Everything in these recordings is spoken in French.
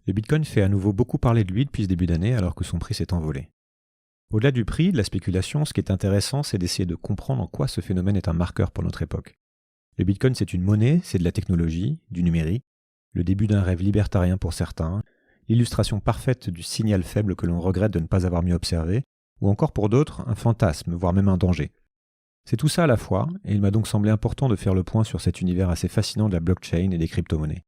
Le Bitcoin fait à nouveau beaucoup parler de lui depuis ce début d'année alors que son prix s'est envolé. Au-delà du prix, de la spéculation, ce qui est intéressant, c'est d'essayer de comprendre en quoi ce phénomène est un marqueur pour notre époque. Le Bitcoin, c'est une monnaie, c'est de la technologie, du numérique, le début d'un rêve libertarien pour certains, l'illustration parfaite du signal faible que l'on regrette de ne pas avoir mieux observé, ou encore pour d'autres, un fantasme, voire même un danger. C'est tout ça à la fois, et il m'a donc semblé important de faire le point sur cet univers assez fascinant de la blockchain et des crypto-monnaies.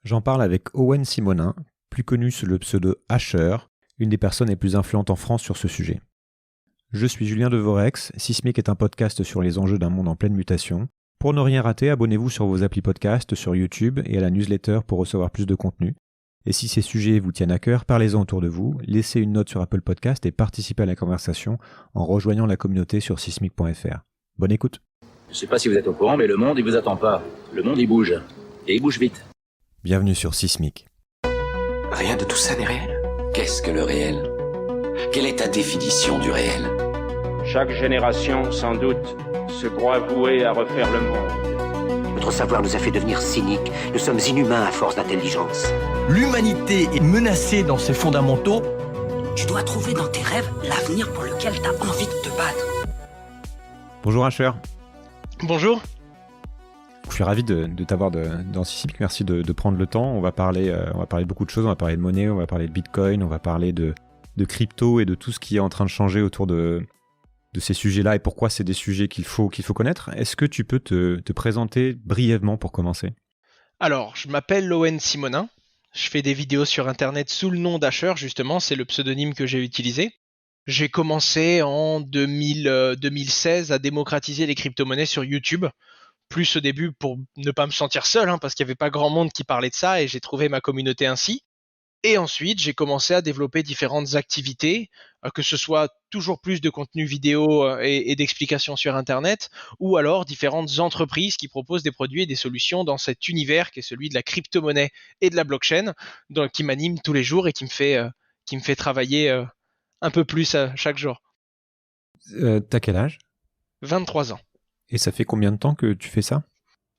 J'en parle avec Owen Simonin, plus connu sous le pseudo Asher, une des personnes les plus influentes en France sur ce sujet. Je suis Julien Devorex, Sismic est un podcast sur les enjeux d'un monde en pleine mutation. Pour ne rien rater, abonnez-vous sur vos applis podcast, sur YouTube et à la newsletter pour recevoir plus de contenu. Et si ces sujets vous tiennent à cœur, parlez-en autour de vous, laissez une note sur Apple Podcast et participez à la conversation en rejoignant la communauté sur sismic.fr. Bonne écoute. Je sais pas si vous êtes au courant, mais le monde, il vous attend pas. Le monde, il bouge. Et il bouge vite. Bienvenue sur Sismic. Rien de tout ça n'est réel. Qu'est-ce que le réel ? Quelle est ta définition du réel ? Chaque génération, sans doute, se croit vouée à refaire le monde. Notre savoir nous a fait devenir cyniques. Nous sommes inhumains à force d'intelligence. L'humanité est menacée dans ses fondamentaux. Tu dois trouver dans tes rêves l'avenir pour lequel tu as envie de te battre. Bonjour Asher. Bonjour. Je suis ravi de t'avoir dans Sismic. Merci de prendre le temps. On va parler de beaucoup de choses. On va parler de monnaie, on va parler de Bitcoin, on va parler de crypto et de tout ce qui est en train de changer autour de ces sujets-là et pourquoi c'est des sujets qu'il faut connaître. Est-ce que tu peux te présenter brièvement pour commencer ? Alors, je m'appelle Owen Simonin. Je fais des vidéos sur Internet sous le nom d'Asher, justement. C'est le pseudonyme que j'ai utilisé. J'ai commencé en 2016 à démocratiser les crypto-monnaies sur YouTube. Plus au début pour ne pas me sentir seul, parce qu'il n'y avait pas grand monde qui parlait de ça et j'ai trouvé ma communauté ainsi. Et ensuite, j'ai commencé à développer différentes activités, que ce soit toujours plus de contenu vidéo et d'explications sur Internet, ou alors différentes entreprises qui proposent des produits et des solutions dans cet univers qui est celui de la crypto-monnaie et de la blockchain, qui m'anime tous les jours et qui me fait travailler un peu plus chaque jour. T'as quel âge ? 23 ans. Et ça fait combien de temps que tu fais ça ?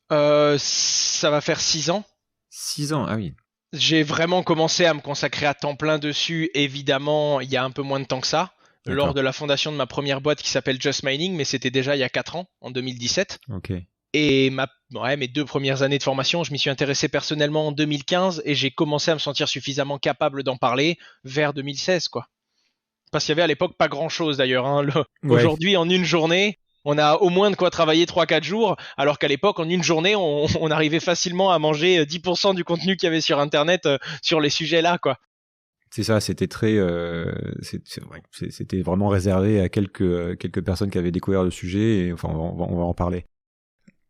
Ça va faire 6 ans. 6 ans, ah oui. J'ai vraiment commencé à me consacrer à temps plein dessus, évidemment, il y a un peu moins de temps que ça, D'accord. Lors de la fondation de ma première boîte qui s'appelle Just Mining, mais c'était déjà il y a 4 ans, en 2017. Ok. Et mes 2 premières années de formation, je m'y suis intéressé personnellement en 2015 et j'ai commencé à me sentir suffisamment capable d'en parler vers 2016, quoi. Parce qu'il y avait à l'époque pas grand-chose d'ailleurs. Ouais. Aujourd'hui, en une journée, on a au moins de quoi travailler 3-4 jours, alors qu'à l'époque, en une journée, on arrivait facilement à manger 10% du contenu qu'il y avait sur Internet sur les sujets-là, quoi. C'est ça, c'était très, c'était vraiment réservé à quelques personnes qui avaient découvert le sujet. Et, enfin, on va en parler.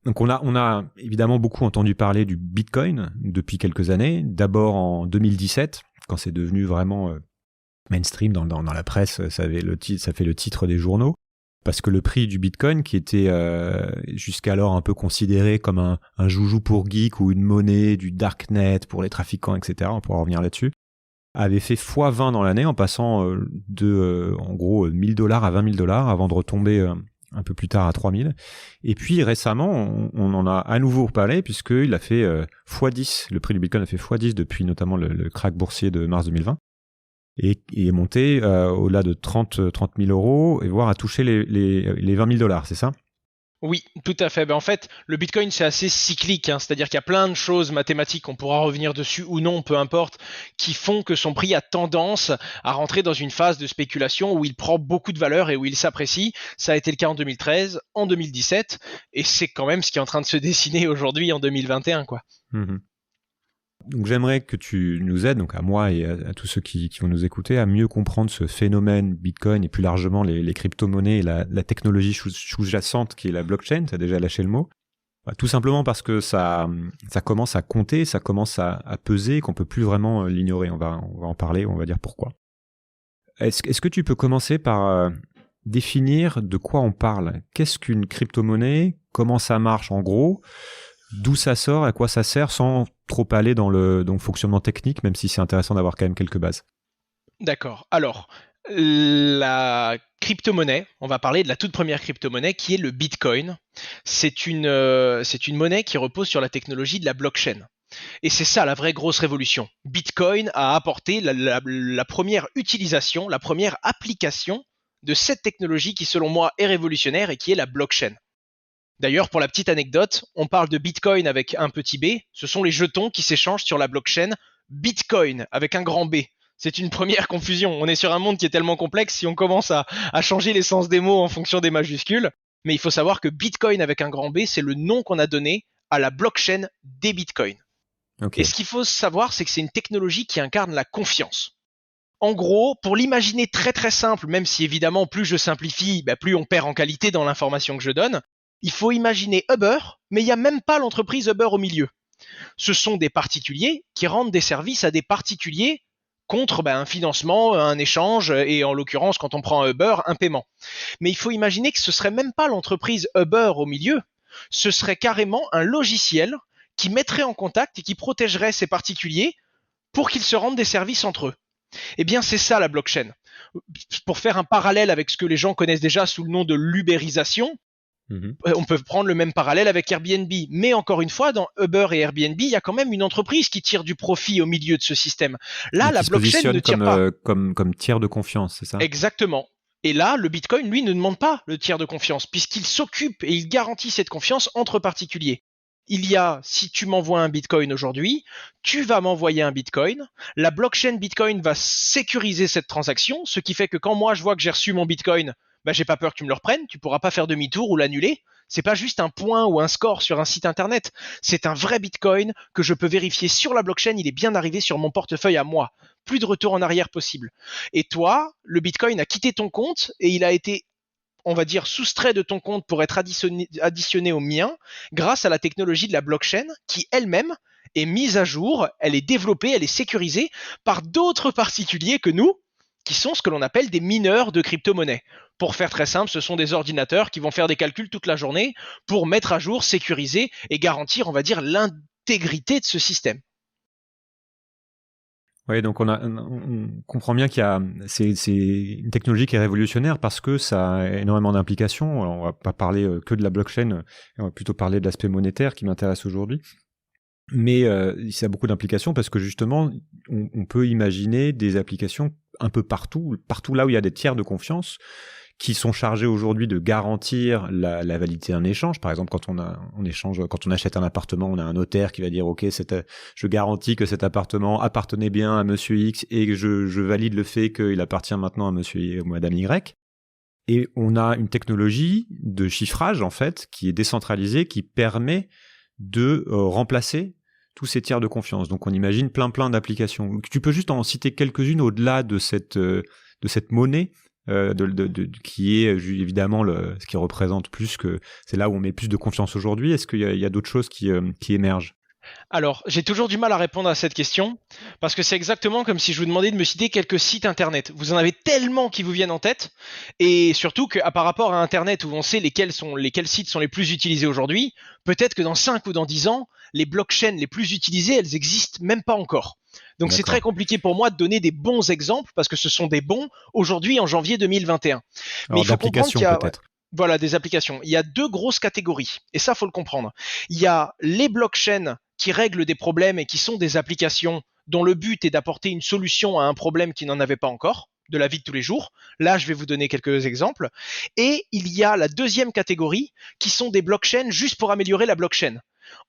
Donc on a évidemment beaucoup entendu parler du Bitcoin depuis quelques années. D'abord en 2017, quand c'est devenu vraiment mainstream dans la presse, ça fait le titre des journaux. Parce que le prix du Bitcoin, qui était jusqu'alors un peu considéré comme un joujou pour geek ou une monnaie du darknet pour les trafiquants, etc., on pourra revenir là-dessus, avait fait x20 dans l'année en passant en gros $1,000 à $20,000 avant de retomber un peu plus tard à 3,000. Et puis récemment, on en a à nouveau parlé puisqu'il a fait x10. Le prix du Bitcoin a fait x10 depuis notamment le krach boursier de mars 2020. Et est monté au-delà de 30 000 euros et voire à toucher les $20,000, c'est ça ? Oui, tout à fait. En fait, le Bitcoin, c'est assez cyclique, c'est-à-dire qu'il y a plein de choses mathématiques, on pourra revenir dessus ou non, peu importe, qui font que son prix a tendance à rentrer dans une phase de spéculation où il prend beaucoup de valeur et où il s'apprécie. Ça a été le cas en 2013, en 2017, et c'est quand même ce qui est en train de se dessiner aujourd'hui en 2021, quoi. Mmh. Donc j'aimerais que tu nous aides, donc à moi et à tous ceux qui vont nous écouter, à mieux comprendre ce phénomène Bitcoin et plus largement les crypto-monnaies et la technologie sous-jacente qui est la blockchain. Tu as déjà lâché le mot. Tout simplement parce que ça commence à compter, ça commence à peser, qu'on peut plus vraiment l'ignorer. On va en parler, on va dire pourquoi. Est-ce que tu peux commencer par définir de quoi on parle ? Qu'est-ce qu'une crypto-monnaie ? Comment ça marche en gros ? D'où ça sort, à quoi ça sert, sans trop aller dans le fonctionnement technique, même si c'est intéressant d'avoir quand même quelques bases. D'accord. Alors, la crypto-monnaie, on va parler de la toute première crypto-monnaie qui est le Bitcoin. C'est une monnaie qui repose sur la technologie de la blockchain. Et c'est ça la vraie grosse révolution. Bitcoin a apporté la première utilisation, la première application de cette technologie qui selon moi est révolutionnaire et qui est la blockchain. D'ailleurs, pour la petite anecdote, on parle de Bitcoin avec un petit b, ce sont les jetons qui s'échangent sur la blockchain Bitcoin avec un grand B. C'est une première confusion. On est sur un monde qui est tellement complexe si on commence à changer les sens des mots en fonction des majuscules. Mais il faut savoir que Bitcoin avec un grand B, c'est le nom qu'on a donné à la blockchain des Bitcoins. Okay. Et ce qu'il faut savoir, c'est que c'est une technologie qui incarne la confiance. En gros, pour l'imaginer très très simple, même si évidemment plus je simplifie, plus on perd en qualité dans l'information que je donne, il faut imaginer Uber, mais il n'y a même pas l'entreprise Uber au milieu. Ce sont des particuliers qui rendent des services à des particuliers contre un financement, un échange, et en l'occurrence, quand on prend Uber, un paiement. Mais il faut imaginer que ce serait même pas l'entreprise Uber au milieu, ce serait carrément un logiciel qui mettrait en contact et qui protégerait ces particuliers pour qu'ils se rendent des services entre eux. Eh bien, c'est ça la blockchain. Pour faire un parallèle avec ce que les gens connaissent déjà sous le nom de l'ubérisation, on peut prendre le même parallèle avec Airbnb. Mais encore une fois, dans Uber et Airbnb, il y a quand même une entreprise qui tire du profit au milieu de ce système. Là, la blockchain ne tire pas. Comme tiers de confiance, c'est ça ? Exactement. Et là, le Bitcoin, lui, ne demande pas le tiers de confiance, puisqu'il s'occupe et il garantit cette confiance entre particuliers. Il y a, si tu m'envoies un Bitcoin aujourd'hui, tu vas m'envoyer un Bitcoin. La blockchain Bitcoin va sécuriser cette transaction, ce qui fait que quand moi je vois que j'ai reçu mon Bitcoin, j'ai pas peur que tu me le reprennes, tu pourras pas faire demi-tour ou l'annuler. C'est pas juste un point ou un score sur un site internet. C'est un vrai Bitcoin que je peux vérifier sur la blockchain, il est bien arrivé sur mon portefeuille à moi. Plus de retour en arrière possible. Et toi, le Bitcoin a quitté ton compte et il a été, on va dire, soustrait de ton compte pour être additionné au mien grâce à la technologie de la blockchain qui elle-même est mise à jour, elle est développée, elle est sécurisée par d'autres particuliers que nous, qui sont ce que l'on appelle des mineurs de crypto-monnaies. Pour faire très simple, ce sont des ordinateurs qui vont faire des calculs toute la journée pour mettre à jour, sécuriser et garantir, on va dire, l'intégrité de ce système. Oui, donc on comprend bien c'est une technologie qui est révolutionnaire parce que ça a énormément d'implications. Alors, on va pas parler que de la blockchain, on va plutôt parler de l'aspect monétaire qui m'intéresse aujourd'hui. Mais ça a beaucoup d'implications parce que justement, on peut imaginer des applications un peu partout là où il y a des tiers de confiance qui sont chargés aujourd'hui de garantir la validité d'un échange. Par exemple, quand on achète un appartement, on a un notaire qui va dire OK, je garantis que cet appartement appartenait bien à monsieur X et que je valide le fait qu'il appartient maintenant à monsieur ou madame Y. Et on a une technologie de chiffrage en fait qui est décentralisée, qui permet de remplacer tous ces tiers de confiance. Donc on imagine plein d'applications. Tu peux juste en citer quelques-unes au-delà de cette monnaie qui est évidemment ce qui représente plus que c'est là où on met plus de confiance aujourd'hui. Est-ce qu'il y a d'autres choses qui émergent ? Alors, j'ai toujours du mal à répondre à cette question parce que c'est exactement comme si je vous demandais de me citer quelques sites internet. Vous en avez tellement qui vous viennent en tête et surtout que par rapport à internet où on sait lesquels sites sont les plus utilisés aujourd'hui, peut-être que dans 5 ou dans 10 ans, les blockchains les plus utilisées, elles existent même pas encore. Donc c'est très compliqué pour moi de donner des bons exemples parce que ce sont des bons aujourd'hui en janvier 2021. Mais il faut comprendre qu'il y a voilà, des applications. Il y a 2 grosses catégories et ça faut le comprendre. Il y a les blockchains qui règlent des problèmes et qui sont des applications dont le but est d'apporter une solution à un problème qui n'en avait pas encore, de la vie de tous les jours. Là, je vais vous donner quelques exemples. Et il y a la deuxième catégorie qui sont des blockchains juste pour améliorer la blockchain.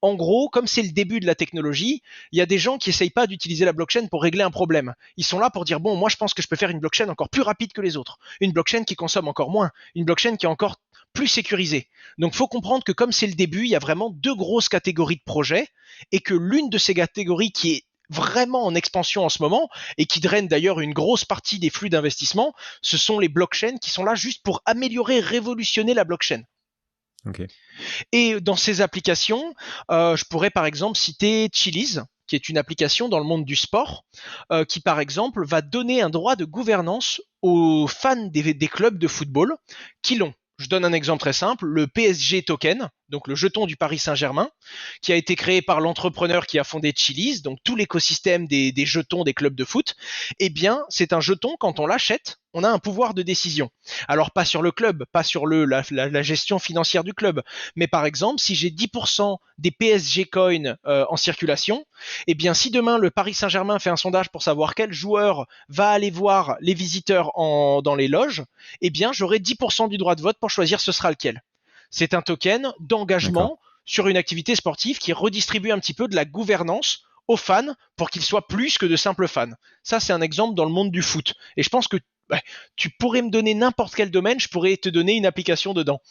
En gros, comme c'est le début de la technologie, il y a des gens qui essayent pas d'utiliser la blockchain pour régler un problème. Ils sont là pour dire, bon, moi je pense que je peux faire une blockchain encore plus rapide que les autres, une blockchain qui consomme encore moins, une blockchain qui est encore plus sécurisée. Donc il faut comprendre que comme c'est le début, il y a vraiment 2 grosses catégories de projets et que l'une de ces catégories qui est vraiment en expansion en ce moment et qui draine d'ailleurs une grosse partie des flux d'investissement, ce sont les blockchains qui sont là juste pour améliorer, révolutionner la blockchain. Okay. Et dans ces applications, je pourrais par exemple citer Chiliz, qui est une application dans le monde du sport, qui par exemple va donner un droit de gouvernance aux fans des clubs de football qui l'ont. Je donne un exemple très simple, le PSG token, donc le jeton du Paris Saint-Germain, qui a été créé par l'entrepreneur qui a fondé Chiliz, donc tout l'écosystème des jetons des clubs de foot, eh bien, c'est un jeton, quand on l'achète, on a un pouvoir de décision. Alors, pas sur le club, pas sur la gestion financière du club, mais par exemple, si j'ai 10% des PSG Coins en circulation, eh bien, si demain le Paris Saint-Germain fait un sondage pour savoir quel joueur va aller voir les visiteurs dans les loges, eh bien, j'aurai 10% du droit de vote pour choisir ce sera lequel. C'est un token d'engagement sur une activité sportive qui redistribue un petit peu de la gouvernance aux fans pour qu'ils soient plus que de simples fans. Ça, c'est un exemple dans le monde du foot. Et je pense que tu pourrais me donner n'importe quel domaine, je pourrais te donner une application dedans.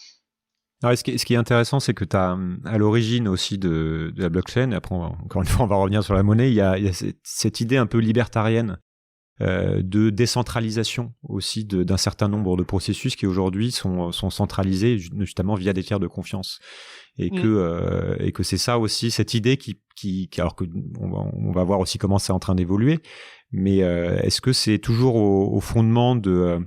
Alors, ce qui est intéressant, c'est que tu as à l'origine aussi de la blockchain, et après, encore une fois, on va revenir sur la monnaie, il y a cette idée un peu libertarienne de décentralisation aussi d'un certain nombre de processus qui aujourd'hui sont centralisés justement via des tiers de confiance, et que c'est ça aussi, cette idée qui alors que on va voir aussi comment c'est en train d'évoluer, mais est-ce que c'est toujours au fondement de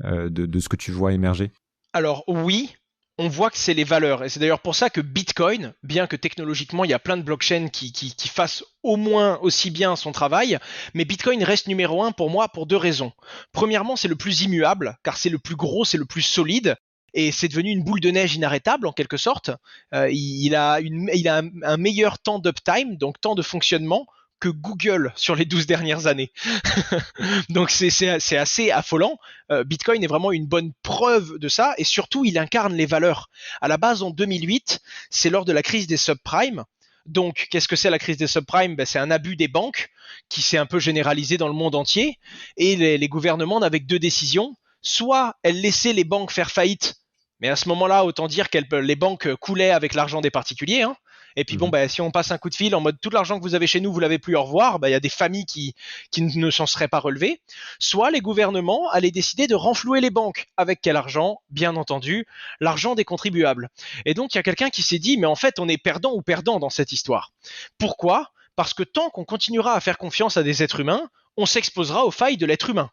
ce que tu vois émerger? Alors oui, on voit que c'est les valeurs. Et c'est d'ailleurs pour ça que Bitcoin, bien que technologiquement il y a plein de blockchains qui fassent au moins aussi bien son travail, mais Bitcoin reste numéro 1 pour moi pour deux raisons. Premièrement, c'est le plus immuable, car c'est le plus gros, c'est le plus solide. Et c'est devenu une boule de neige inarrêtable en quelque sorte. Il a un meilleur temps d'uptime, donc temps de fonctionnement, que Google sur les 12 dernières années. Donc c'est assez affolant. Bitcoin est vraiment une bonne preuve de ça, et surtout il incarne les valeurs. À la base, en 2008, c'est lors de la crise des subprimes. Donc qu'est-ce que c'est la crise des subprimes? C'est un abus des banques qui s'est un peu généralisé dans le monde entier, et les gouvernements n'avaient que deux décisions. Soit elles laissaient les banques faire faillite, mais à ce moment-là, autant dire que les banques coulaient avec l'argent des particuliers, hein. Et puis si on passe un coup de fil en mode tout l'argent que vous avez chez nous, vous l'avez plus, au revoir, il y a des familles qui ne s'en seraient pas relevées. Soit les gouvernements allaient décider de renflouer les banques. Avec quel argent? Bien entendu, l'argent des contribuables. Et donc il y a quelqu'un qui s'est dit, mais en fait on est perdant ou perdant dans cette histoire. Pourquoi? Parce que tant qu'on continuera à faire confiance à des êtres humains, on s'exposera aux failles de l'être humain.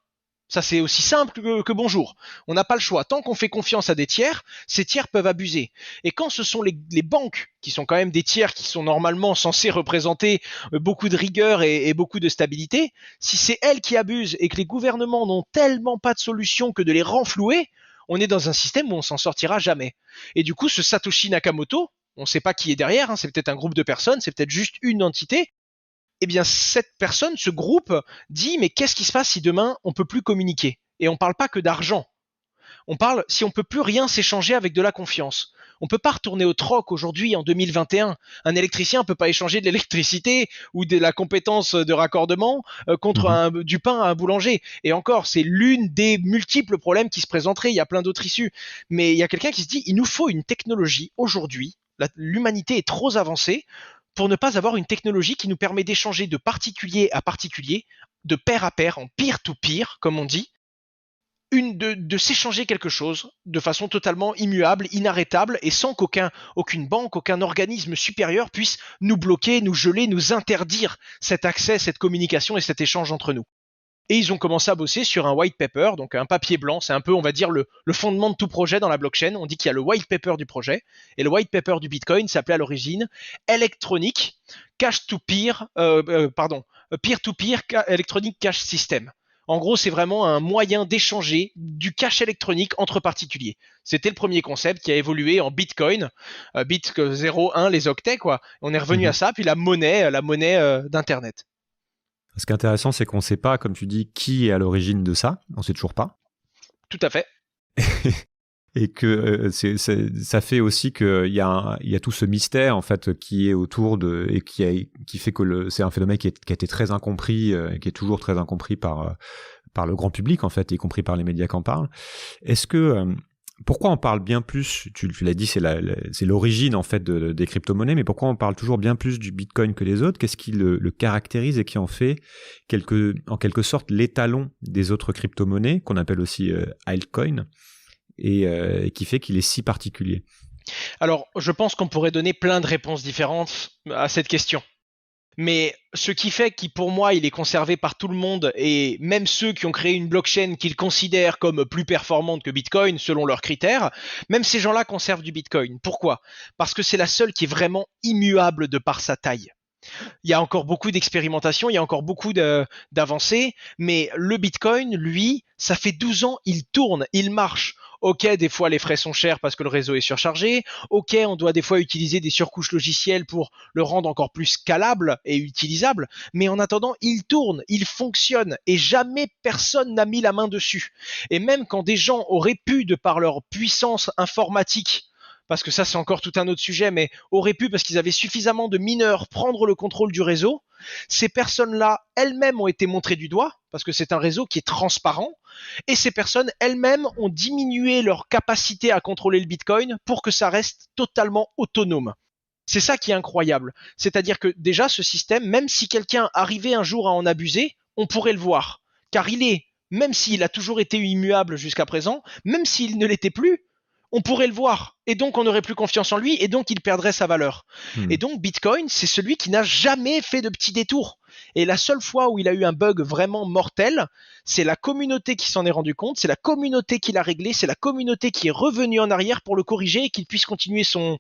Ça, c'est aussi simple que bonjour. On n'a pas le choix. Tant qu'on fait confiance à des tiers, ces tiers peuvent abuser. Et quand ce sont les banques, qui sont quand même des tiers qui sont normalement censés représenter beaucoup de rigueur et beaucoup de stabilité, si c'est elles qui abusent et que les gouvernements n'ont tellement pas de solution que de les renflouer, on est dans un système où on s'en sortira jamais. Et du coup, ce Satoshi Nakamoto, on ne sait pas qui est derrière, hein, c'est peut-être un groupe de personnes, c'est peut-être juste une entité. Eh bien, cette personne, ce groupe, dit mais qu'est-ce qui se passe si demain on peut plus communiquer? Et on parle pas que d'argent. On parle si on peut plus rien s'échanger avec de la confiance. On peut pas retourner au troc aujourd'hui en 2021. Un électricien peut pas échanger de l'électricité ou de la compétence de raccordement contre du pain à un boulanger. Et encore, c'est l'une des multiples problèmes qui se présenteraient. Il y a plein d'autres issues. Mais il y a quelqu'un qui se dit il nous faut une technologie aujourd'hui. L'humanité est trop avancée pour ne pas avoir une technologie qui nous permet d'échanger de particulier à particulier, de pair à pair, en peer-to-peer, comme on dit, de s'échanger quelque chose de façon totalement immuable, inarrêtable, et sans qu'aucune banque, aucun organisme supérieur puisse nous bloquer, nous geler, nous interdire cet accès, cette communication et cet échange entre nous. Et ils ont commencé à bosser sur un white paper, donc un papier blanc. C'est un peu, on va dire, le fondement de tout projet dans la blockchain. On dit qu'il y a le white paper du projet. Et le white paper du Bitcoin s'appelait à l'origine Electronic Cash-to-Peer, Peer-to-Peer Electronic Cash System. En gros, c'est vraiment un moyen d'échanger du cash électronique entre particuliers. C'était le premier concept qui a évolué en Bitcoin. Bit 0, 1, les octets, quoi. On est revenu à ça, puis la monnaie d'Internet. Ce qui est intéressant, c'est qu'on ne sait pas, comme tu dis, qui est à l'origine de ça. On ne sait toujours pas. Tout à fait. Et que ça fait aussi qu'il y a tout ce mystère en fait qui est autour et qui fait que c'est un phénomène qui a été très incompris, et qui est toujours très incompris par le grand public en fait, y compris par les médias qui en parlent. Est-ce que pourquoi on parle bien plus, tu l'as dit, c'est l'origine en fait des crypto-monnaies, mais pourquoi on parle toujours bien plus du Bitcoin que des autres? Qu'est-ce qui le caractérise et qui en fait en quelque sorte l'étalon des autres crypto-monnaies, qu'on appelle aussi altcoin, et qui fait qu'il est si particulier? Alors, je pense qu'on pourrait donner plein de réponses différentes à cette question. Mais ce qui fait qu'il, pour moi, il est conservé par tout le monde, et même ceux qui ont créé une blockchain qu'ils considèrent comme plus performante que Bitcoin, selon leurs critères, même ces gens-là conservent du Bitcoin. Pourquoi ? Parce que c'est la seule qui est vraiment immuable de par sa taille. Il y a encore beaucoup d'expérimentation, il y a encore beaucoup d'avancées, mais le Bitcoin, lui, ça fait 12 ans, il tourne, il marche. Ok, des fois les frais sont chers parce que le réseau est surchargé. Ok, on doit des fois utiliser des surcouches logicielles pour le rendre encore plus scalable et utilisable. Mais en attendant, il tourne, il fonctionne et jamais personne n'a mis la main dessus. Et même quand des gens auraient pu, de par leur puissance informatique, parce que ça c'est encore tout un autre sujet, mais auraient pu, parce qu'ils avaient suffisamment de mineurs, prendre le contrôle du réseau, ces personnes-là elles-mêmes ont été montrées du doigt, parce que c'est un réseau qui est transparent, et ces personnes elles-mêmes ont diminué leur capacité à contrôler le Bitcoin pour que ça reste totalement autonome. C'est ça qui est incroyable. C'est-à-dire que déjà ce système, même si quelqu'un arrivait un jour à en abuser, on pourrait le voir. Car il est, même s'il a toujours été immuable jusqu'à présent, même s'il ne l'était plus, on pourrait le voir, et donc on n'aurait plus confiance en lui, et donc il perdrait sa valeur. Et donc Bitcoin, c'est celui qui n'a jamais fait de petits détours. Et la seule fois où il a eu un bug vraiment mortel, c'est la communauté qui s'en est rendu compte, c'est la communauté qui l'a réglé, c'est la communauté qui est revenue en arrière pour le corriger et qu'il puisse continuer son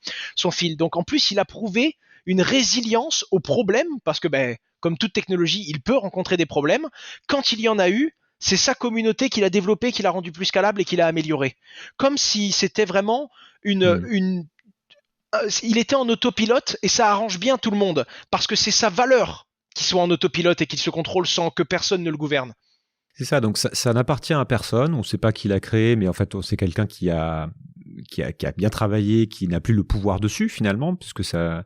fil. Donc en plus, il a prouvé une résilience aux problèmes, parce que comme toute technologie, il peut rencontrer des problèmes. Quand il y en a eu, c'est sa communauté qu'il a développée, qu'il a rendu plus scalable et qu'il a amélioré. Comme si c'était vraiment il était en autopilote, et ça arrange bien tout le monde, parce que c'est sa valeur qu'il soit en autopilote et qu'il se contrôle sans que personne ne le gouverne. C'est ça, donc ça n'appartient à personne, on ne sait pas qui l'a créé, mais en fait c'est quelqu'un qui a bien travaillé, qui n'a plus le pouvoir dessus finalement, puisque ça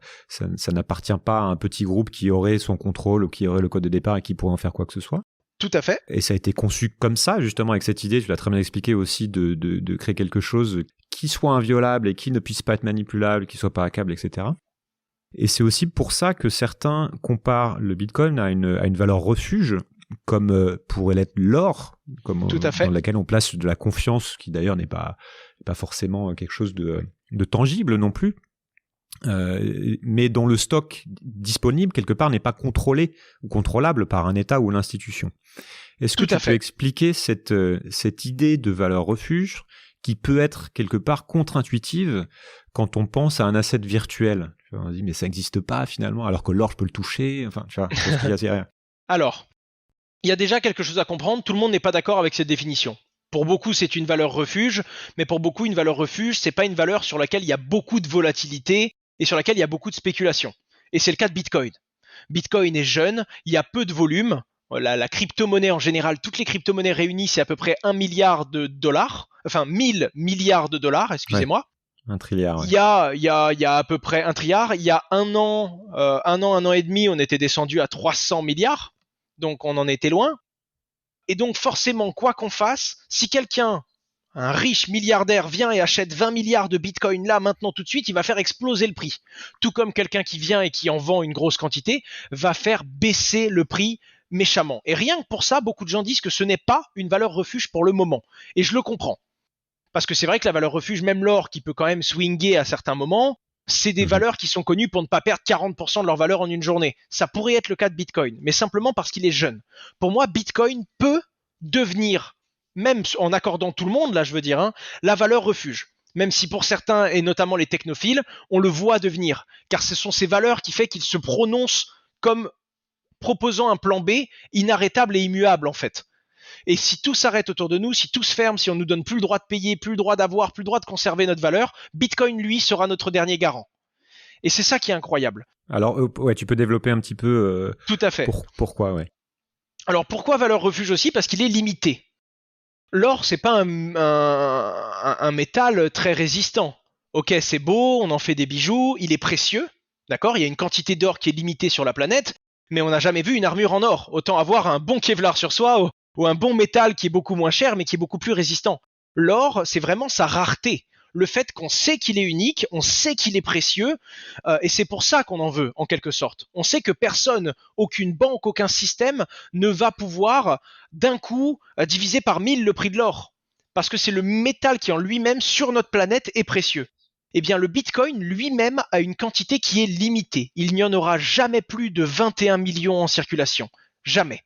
n'appartient pas à un petit groupe qui aurait son contrôle ou qui aurait le code de départ et qui pourrait en faire quoi que ce soit. Tout à fait. Et ça a été conçu comme ça, justement, avec cette idée, tu l'as très bien expliqué aussi, de créer quelque chose qui soit inviolable et qui ne puisse pas être manipulable, qui soit pas hackable, etc. Et c'est aussi pour ça que certains comparent le Bitcoin à une valeur refuge, comme pourrait l'être l'or, dans laquelle on place de la confiance, qui d'ailleurs n'est pas forcément quelque chose de tangible non plus. Mais dont le stock disponible quelque part n'est pas contrôlé ou contrôlable par un État ou l'institution. Est-ce que tu peux expliquer cette idée de valeur refuge qui peut être quelque part contre-intuitive quand on pense à un asset virtuel? On se dit mais ça n'existe pas finalement, alors que l'or je peux le toucher. Enfin, tu vois, rien. Alors, il y a déjà quelque chose à comprendre. Tout le monde n'est pas d'accord avec cette définition. Pour beaucoup, c'est une valeur refuge, mais pour beaucoup, une valeur refuge, c'est pas une valeur sur laquelle il y a beaucoup de volatilité et sur laquelle il y a beaucoup de spéculation. Et c'est le cas de Bitcoin. Bitcoin est jeune, il y a peu de volume. La crypto-monnaie en général, toutes les crypto-monnaies réunies, c'est à peu près 1 milliard de dollars. Enfin, 1000 milliards de dollars, excusez-moi. Ouais, 1 trilliard. Ouais. Il y a à peu près 1 trilliard. Il y a un an et demi, on était descendu à 300 milliards. Donc on en était loin. Et donc forcément, quoi qu'on fasse, si quelqu'un, un riche milliardaire, vient et achète 20 milliards de Bitcoin là, maintenant, tout de suite, il va faire exploser le prix. Tout comme quelqu'un qui vient et qui en vend une grosse quantité va faire baisser le prix méchamment. Et rien que pour ça, beaucoup de gens disent que ce n'est pas une valeur refuge pour le moment. Et je le comprends. Parce que c'est vrai que la valeur refuge, même l'or qui peut quand même swinger à certains moments, c'est des valeurs qui sont connues pour ne pas perdre 40% de leur valeur en une journée. Ça pourrait être le cas de Bitcoin, mais simplement parce qu'il est jeune. Pour moi, Bitcoin peut devenir, même en accordant tout le monde, là je veux dire, la valeur refuge. Même si pour certains, et notamment les technophiles, on le voit devenir. Car ce sont ces valeurs qui font qu'ils se prononcent comme proposant un plan B inarrêtable et immuable en fait. Et si tout s'arrête autour de nous, si tout se ferme, si on nous donne plus le droit de payer, plus le droit d'avoir, plus le droit de conserver notre valeur, Bitcoin, lui, sera notre dernier garant. Et c'est ça qui est incroyable. Alors, ouais, tu peux développer un petit peu... Tout à fait. Pourquoi, ouais. Alors, pourquoi valeur refuge aussi ? Parce qu'il est limité. L'or, c'est pas un métal très résistant. Ok, c'est beau, on en fait des bijoux, il est précieux, d'accord ? Il y a une quantité d'or qui est limitée sur la planète, mais on n'a jamais vu une armure en or. Autant avoir un bon Kevlar sur soi ou un bon métal qui est beaucoup moins cher mais qui est beaucoup plus résistant. L'or, c'est vraiment sa rareté. Le fait qu'on sait qu'il est unique, on sait qu'il est précieux, et c'est pour ça qu'on en veut, en quelque sorte. On sait que personne, aucune banque, aucun système ne va pouvoir d'un coup diviser par 1000 le prix de l'or. Parce que c'est le métal qui en lui-même, sur notre planète, est précieux. Eh bien, le Bitcoin lui-même a une quantité qui est limitée. Il n'y en aura jamais plus de 21 millions en circulation. Jamais.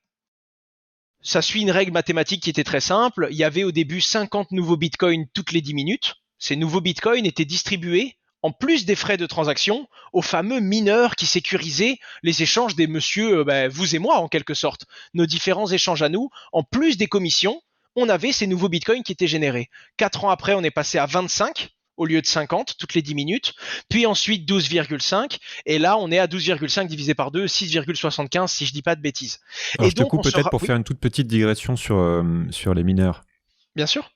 Ça suit une règle mathématique qui était très simple. Il y avait au début 50 nouveaux Bitcoins toutes les 10 minutes. Ces nouveaux Bitcoins étaient distribués, en plus des frais de transaction, aux fameux mineurs qui sécurisaient les échanges des monsieur, vous et moi en quelque sorte. Nos différents échanges à nous, en plus des commissions, on avait ces nouveaux Bitcoins qui étaient générés. 4 ans après, on est passé à 25 au lieu de 50 toutes les 10 minutes, puis ensuite 12,5, et là on est à 12,5 divisé par 2, 6,75 si je dis pas de bêtises. Alors, Et je te donc, coupe peut-être pour oui, faire une toute petite digression sur les mineurs. bien sûr.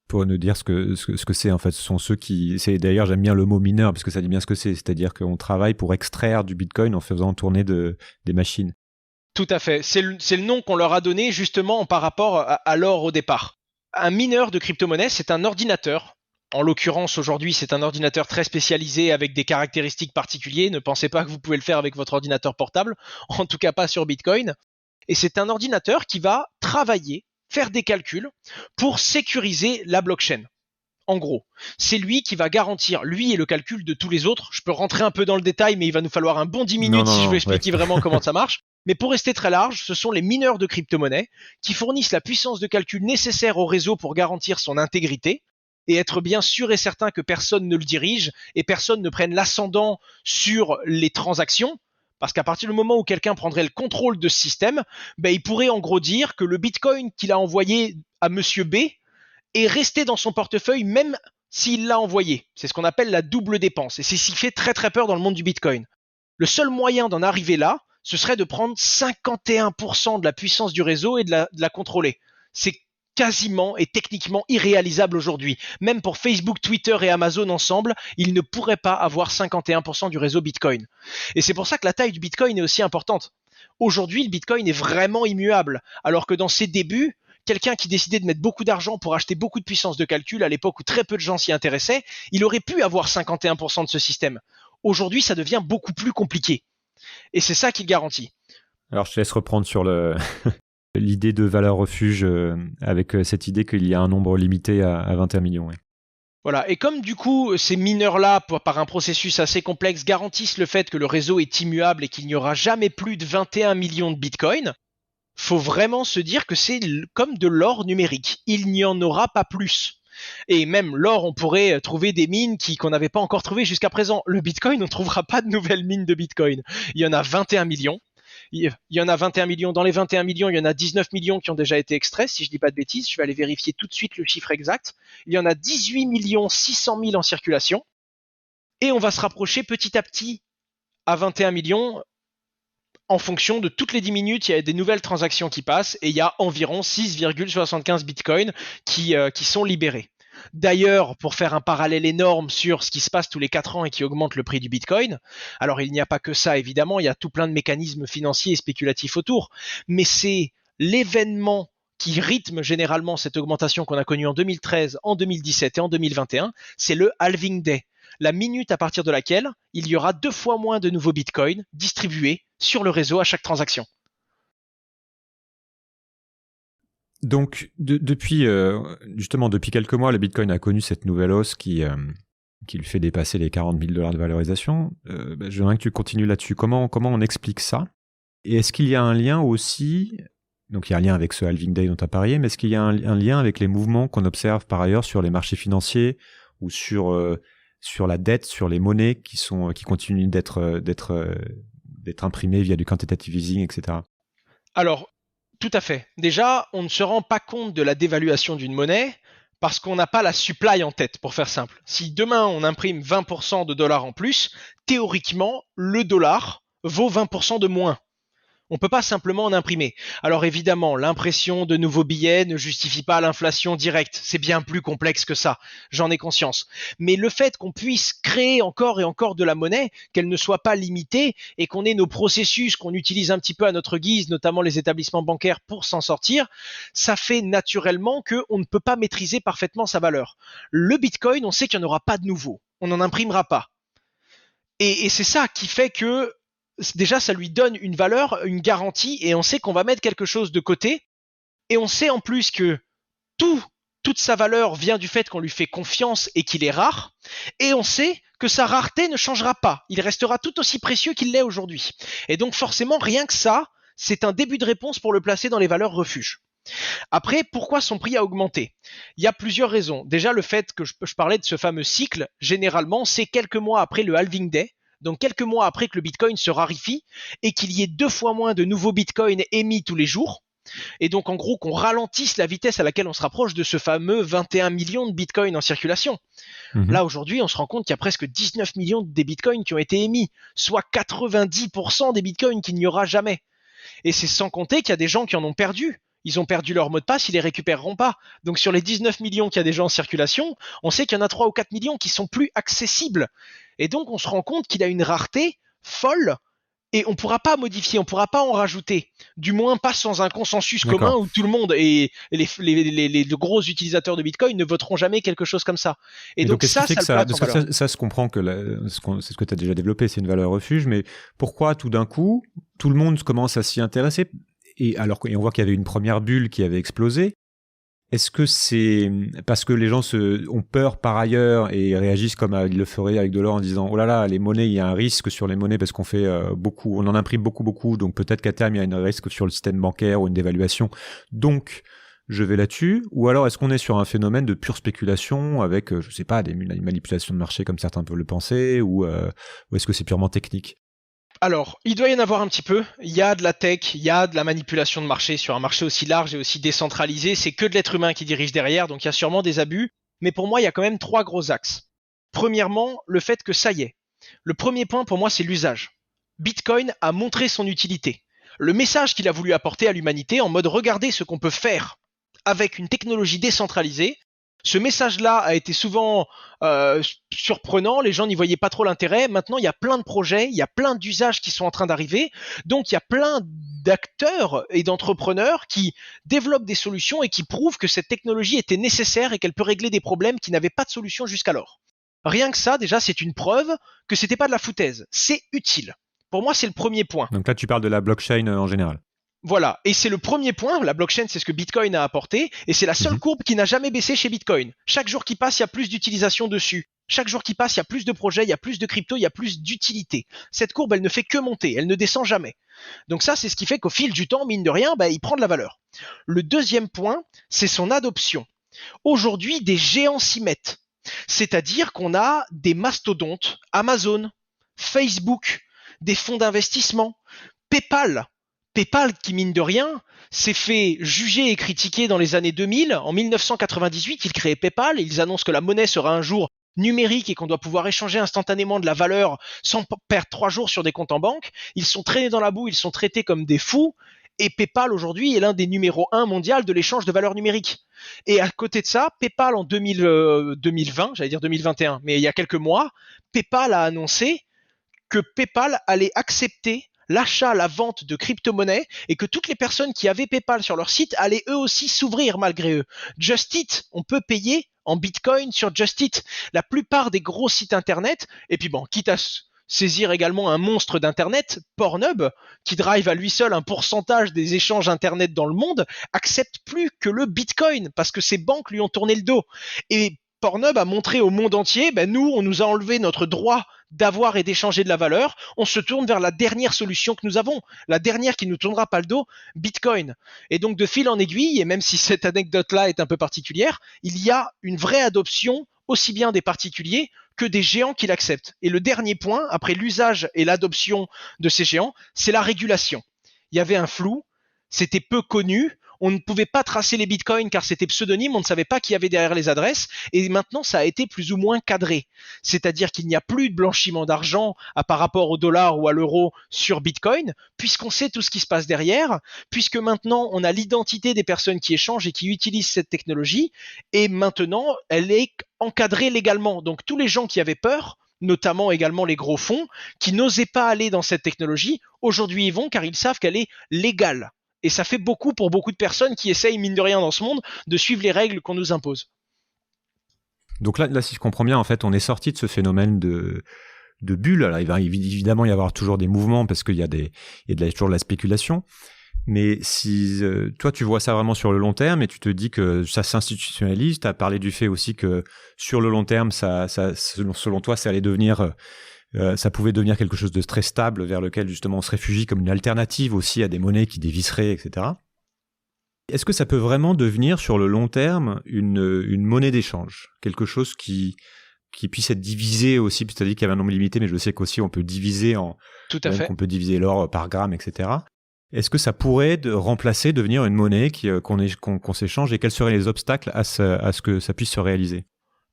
Pour nous dire ce que c'est en fait. Ce sont ceux qui... D'ailleurs, j'aime bien le mot mineur parce que ça dit bien ce que c'est. C'est-à-dire qu'on travaille pour extraire du Bitcoin en faisant tourner des machines. Tout à fait. C'est le nom qu'on leur a donné justement par rapport à l'or au départ. Un mineur de crypto-monnaie, c'est un ordinateur. En l'occurrence, aujourd'hui, c'est un ordinateur très spécialisé avec des caractéristiques particulières. Ne pensez pas que vous pouvez le faire avec votre ordinateur portable, en tout cas pas sur Bitcoin. Et c'est un ordinateur qui va travailler, faire des calculs pour sécuriser la blockchain. En gros, c'est lui qui va garantir, lui et le calcul de tous les autres. Je peux rentrer un peu dans le détail, mais il va nous falloir un bon 10 minutes si je veux expliquer vraiment comment ça marche. Mais pour rester très large, ce sont les mineurs de crypto-monnaie qui fournissent la puissance de calcul nécessaire au réseau pour garantir son intégrité et être bien sûr et certain que personne ne le dirige et personne ne prenne l'ascendant sur les transactions. Parce qu'à partir du moment où quelqu'un prendrait le contrôle de ce système, il pourrait en gros dire que le Bitcoin qu'il a envoyé à Monsieur B est resté dans son portefeuille même s'il l'a envoyé. C'est ce qu'on appelle la double dépense. Et c'est ce qui fait très très peur dans le monde du Bitcoin. Le seul moyen d'en arriver là, ce serait de prendre 51% de la puissance du réseau et de la contrôler. C'est quasiment et techniquement irréalisable aujourd'hui. Même pour Facebook, Twitter et Amazon ensemble, ils ne pourraient pas avoir 51% du réseau Bitcoin. Et c'est pour ça que la taille du Bitcoin est aussi importante. Aujourd'hui, le Bitcoin est vraiment immuable, alors que dans ses débuts, quelqu'un qui décidait de mettre beaucoup d'argent pour acheter beaucoup de puissance de calcul à l'époque où très peu de gens s'y intéressaient, il aurait pu avoir 51% de ce système. Aujourd'hui, ça devient beaucoup plus compliqué. Et c'est ça qu'il garantit. Alors, je te laisse reprendre sur l'idée de valeur refuge avec cette idée qu'il y a un nombre limité à 21 millions. Ouais. Voilà. Et comme du coup, ces mineurs-là, par un processus assez complexe, garantissent le fait que le réseau est immuable et qu'il n'y aura jamais plus de 21 millions de bitcoins, faut vraiment se dire que c'est comme de l'or numérique. Il n'y en aura pas plus. Et même l'or, on pourrait trouver des mines qu'on n'avait pas encore trouvées jusqu'à présent. Le bitcoin, on ne trouvera pas de nouvelles mines de bitcoin. Il y en a 21 millions. Il y en a 21 millions. Dans les 21 millions, il y en a 19 millions qui ont déjà été extraits, si je dis pas de bêtises. Je vais aller vérifier tout de suite le chiffre exact. Il y en a 18 600 000 en circulation. Et on va se rapprocher petit à petit à 21 millions. En fonction de toutes les 10 minutes, il y a des nouvelles transactions qui passent et il y a environ 6,75 bitcoins qui sont libérés. D'ailleurs, pour faire un parallèle énorme sur ce qui se passe tous les 4 ans et qui augmente le prix du bitcoin, alors il n'y a pas que ça évidemment, il y a tout plein de mécanismes financiers et spéculatifs autour, mais c'est l'événement qui rythme généralement cette augmentation qu'on a connue en 2013, en 2017 et en 2021, c'est le halving day. La minute à partir de laquelle il y aura 2 fois moins de nouveaux bitcoins distribués sur le réseau à chaque transaction. Donc, depuis quelques mois, le Bitcoin a connu cette nouvelle hausse qui lui fait dépasser les 40 000 $ de valorisation. Je voudrais que tu continues là-dessus. Comment on explique ça? Et est-ce qu'il y a un lien aussi, donc il y a un lien avec ce halving day dont tu as parlé, mais est-ce qu'il y a un lien avec les mouvements qu'on observe par ailleurs sur les marchés financiers ou sur la dette, sur les monnaies qui continuent d'être imprimées via du quantitative easing, etc. Alors, tout à fait. Déjà, on ne se rend pas compte de la dévaluation d'une monnaie parce qu'on n'a pas la supply en tête, pour faire simple. Si demain on imprime 20% de dollars en plus, théoriquement, le dollar vaut 20% de moins. On ne peut pas simplement en imprimer. Alors évidemment, l'impression de nouveaux billets ne justifie pas l'inflation directe. C'est bien plus complexe que ça, j'en ai conscience. Mais le fait qu'on puisse créer encore et encore de la monnaie, qu'elle ne soit pas limitée et qu'on ait nos processus qu'on utilise un petit peu à notre guise, notamment les établissements bancaires pour s'en sortir, ça fait naturellement qu'on ne peut pas maîtriser parfaitement sa valeur. Le Bitcoin, on sait qu'il n'y en aura pas de nouveau. On n'en imprimera pas. Et c'est ça qui fait que déjà, ça lui donne une valeur, une garantie, et on sait qu'on va mettre quelque chose de côté. Et on sait en plus que tous toute sa valeur vient du fait qu'on lui fait confiance et qu'il est rare, et on sait que sa rareté ne changera pas, il restera tout aussi précieux qu'il l'est aujourd'hui. Et donc forcément, rien que ça, c'est un début de réponse pour le placer dans les valeurs refuges. Après, pourquoi son prix a augmenté? Il y a plusieurs raisons. Déjà, le fait que je parlais de ce fameux cycle, généralement, c'est quelques mois après le halving day, donc quelques mois après que le Bitcoin se raréfie et qu'il y ait 2 fois moins de nouveaux Bitcoins émis tous les jours. Et donc, en gros, qu'on ralentisse la vitesse à laquelle on se rapproche de ce fameux 21 millions de Bitcoins en circulation. Là, aujourd'hui, on se rend compte qu'il y a presque 19 millions des Bitcoins qui ont été émis, soit 90% des Bitcoins qu'il n'y aura jamais. Et c'est sans compter qu'il y a des gens qui en ont perdu. Ils ont perdu leur mot de passe, ils les récupéreront pas. Donc sur les 19 millions qu'il y a déjà en circulation, on sait qu'il y en a 3 ou 4 millions qui sont plus accessibles. Et donc on se rend compte qu'il a une rareté folle et on pourra pas modifier, on pourra pas en rajouter. Du moins pas sans un consensus commun où tout le monde et les gros utilisateurs de Bitcoin ne voteront jamais quelque chose comme ça. Et donc ça se comprend que c'est ce que tu as déjà développé, c'est une valeur refuge, mais pourquoi tout d'un coup, tout le monde commence à s'y intéresser? Et on voit qu'il y avait une première bulle qui avait explosé. Est-ce que c'est parce que les gens ont peur par ailleurs et réagissent comme ils le feraient avec de l'or en disant « Oh là là, les monnaies, il y a un risque sur les monnaies parce qu'on fait beaucoup, on en imprime beaucoup, donc peut-être qu'à terme, il y a un risque sur le système bancaire ou une dévaluation. Donc, je vais là-dessus. » Ou alors, est-ce qu'on est sur un phénomène de pure spéculation avec, je sais pas, des manipulations de marché comme certains peuvent le penser ou est-ce que c'est purement technique? Alors, il doit y en avoir un petit peu. Il y a de la tech, il y a de la manipulation de marché sur un marché aussi large et aussi décentralisé. C'est que de l'être humain qui dirige derrière, donc il y a sûrement des abus. Mais pour moi, il y a quand même 3 gros axes. Premièrement, le fait que ça y est. Le premier point pour moi, c'est l'usage. Bitcoin a montré son utilité. Le message qu'il a voulu apporter à l'humanité en mode regardez ce qu'on peut faire avec une technologie décentralisée. Ce message-là a été souvent surprenant, les gens n'y voyaient pas trop l'intérêt. Maintenant, il y a plein de projets, il y a plein d'usages qui sont en train d'arriver. Donc, il y a plein d'acteurs et d'entrepreneurs qui développent des solutions et qui prouvent que cette technologie était nécessaire et qu'elle peut régler des problèmes qui n'avaient pas de solution jusqu'alors. Rien que ça, déjà, c'est une preuve que c'était pas de la foutaise. C'est utile. Pour moi, c'est le premier point. Donc là, tu parles de la blockchain en général. Voilà, et c'est le premier point, la blockchain c'est ce que Bitcoin a apporté, et c'est la seule courbe qui n'a jamais baissé chez Bitcoin. Chaque jour qui passe, il y a plus d'utilisation dessus. Chaque jour qui passe, il y a plus de projets, il y a plus de crypto, il y a plus d'utilité. Cette courbe, elle ne fait que monter, elle ne descend jamais. Donc ça, c'est ce qui fait qu'au fil du temps, mine de rien, il prend de la valeur. Le deuxième point, c'est son adoption. Aujourd'hui, des géants s'y mettent. C'est-à-dire qu'on a des mastodontes, Amazon, Facebook, des fonds d'investissement, PayPal qui, mine de rien, s'est fait juger et critiquer dans les années 2000. En 1998, ils créaient PayPal et ils annoncent que la monnaie sera un jour numérique et qu'on doit pouvoir échanger instantanément de la valeur sans perdre 3 jours sur des comptes en banque. Ils sont traînés dans la boue, ils sont traités comme des fous. Et PayPal aujourd'hui est l'un des numéros 1 mondial de l'échange de valeurs numériques. Et à côté de ça, PayPal en 2020, j'allais dire 2021, mais il y a quelques mois, PayPal a annoncé que PayPal allait accepter l'achat, la vente de crypto-monnaies et que toutes les personnes qui avaient PayPal sur leur site allaient eux aussi s'ouvrir malgré eux. Just Eat, on peut payer en Bitcoin sur Just Eat. La plupart des gros sites internet, et puis quitte à saisir également un monstre d'internet, Pornhub, qui drive à lui seul un pourcentage des échanges internet dans le monde, accepte plus que le Bitcoin parce que ces banques lui ont tourné le dos. Et Pornhub a montré au monde entier, nous, on nous a enlevé notre droit d'avoir et d'échanger de la valeur, on se tourne vers la dernière solution que nous avons, la dernière qui ne nous tournera pas le dos, Bitcoin. Et donc de fil en aiguille, et même si cette anecdote-là est un peu particulière, il y a une vraie adoption aussi bien des particuliers que des géants qui l'acceptent. Et le dernier point, après l'usage et l'adoption de ces géants, c'est la régulation. Il y avait un flou, c'était peu connu, on ne pouvait pas tracer les bitcoins car c'était pseudonyme, on ne savait pas qui y avait derrière les adresses, et maintenant ça a été plus ou moins cadré. C'est-à-dire qu'il n'y a plus de blanchiment d'argent par rapport au dollar ou à l'euro sur Bitcoin, puisqu'on sait tout ce qui se passe derrière, puisque maintenant on a l'identité des personnes qui échangent et qui utilisent cette technologie, et maintenant elle est encadrée légalement. Donc tous les gens qui avaient peur, notamment également les gros fonds, qui n'osaient pas aller dans cette technologie, aujourd'hui ils vont car ils savent qu'elle est légale. Et ça fait beaucoup pour beaucoup de personnes qui essayent, mine de rien dans ce monde, de suivre les règles qu'on nous impose. Donc là, si je comprends bien, en fait, on est sorti de ce phénomène de bulle. Alors, il va évidemment y avoir toujours des mouvements parce qu'il y a toujours de la spéculation. Mais si toi, tu vois ça vraiment sur le long terme et tu te dis que ça s'institutionnalise, tu as parlé du fait aussi que sur le long terme, ça selon toi, ça allait devenir... ça pouvait devenir quelque chose de très stable vers lequel justement on se réfugie comme une alternative aussi à des monnaies qui dévisseraient, etc. Est-ce que ça peut vraiment devenir sur le long terme une monnaie d'échange? Quelque chose qui puisse être divisé aussi, puis tu as dit qu'il y avait un nombre limité, mais je sais qu'aussi on peut diviser Tout à fait. on peut diviser l'or par gramme, etc. Est-ce que ça pourrait devenir une monnaie qu'on s'échange et quels seraient les obstacles à ce que ça puisse se réaliser?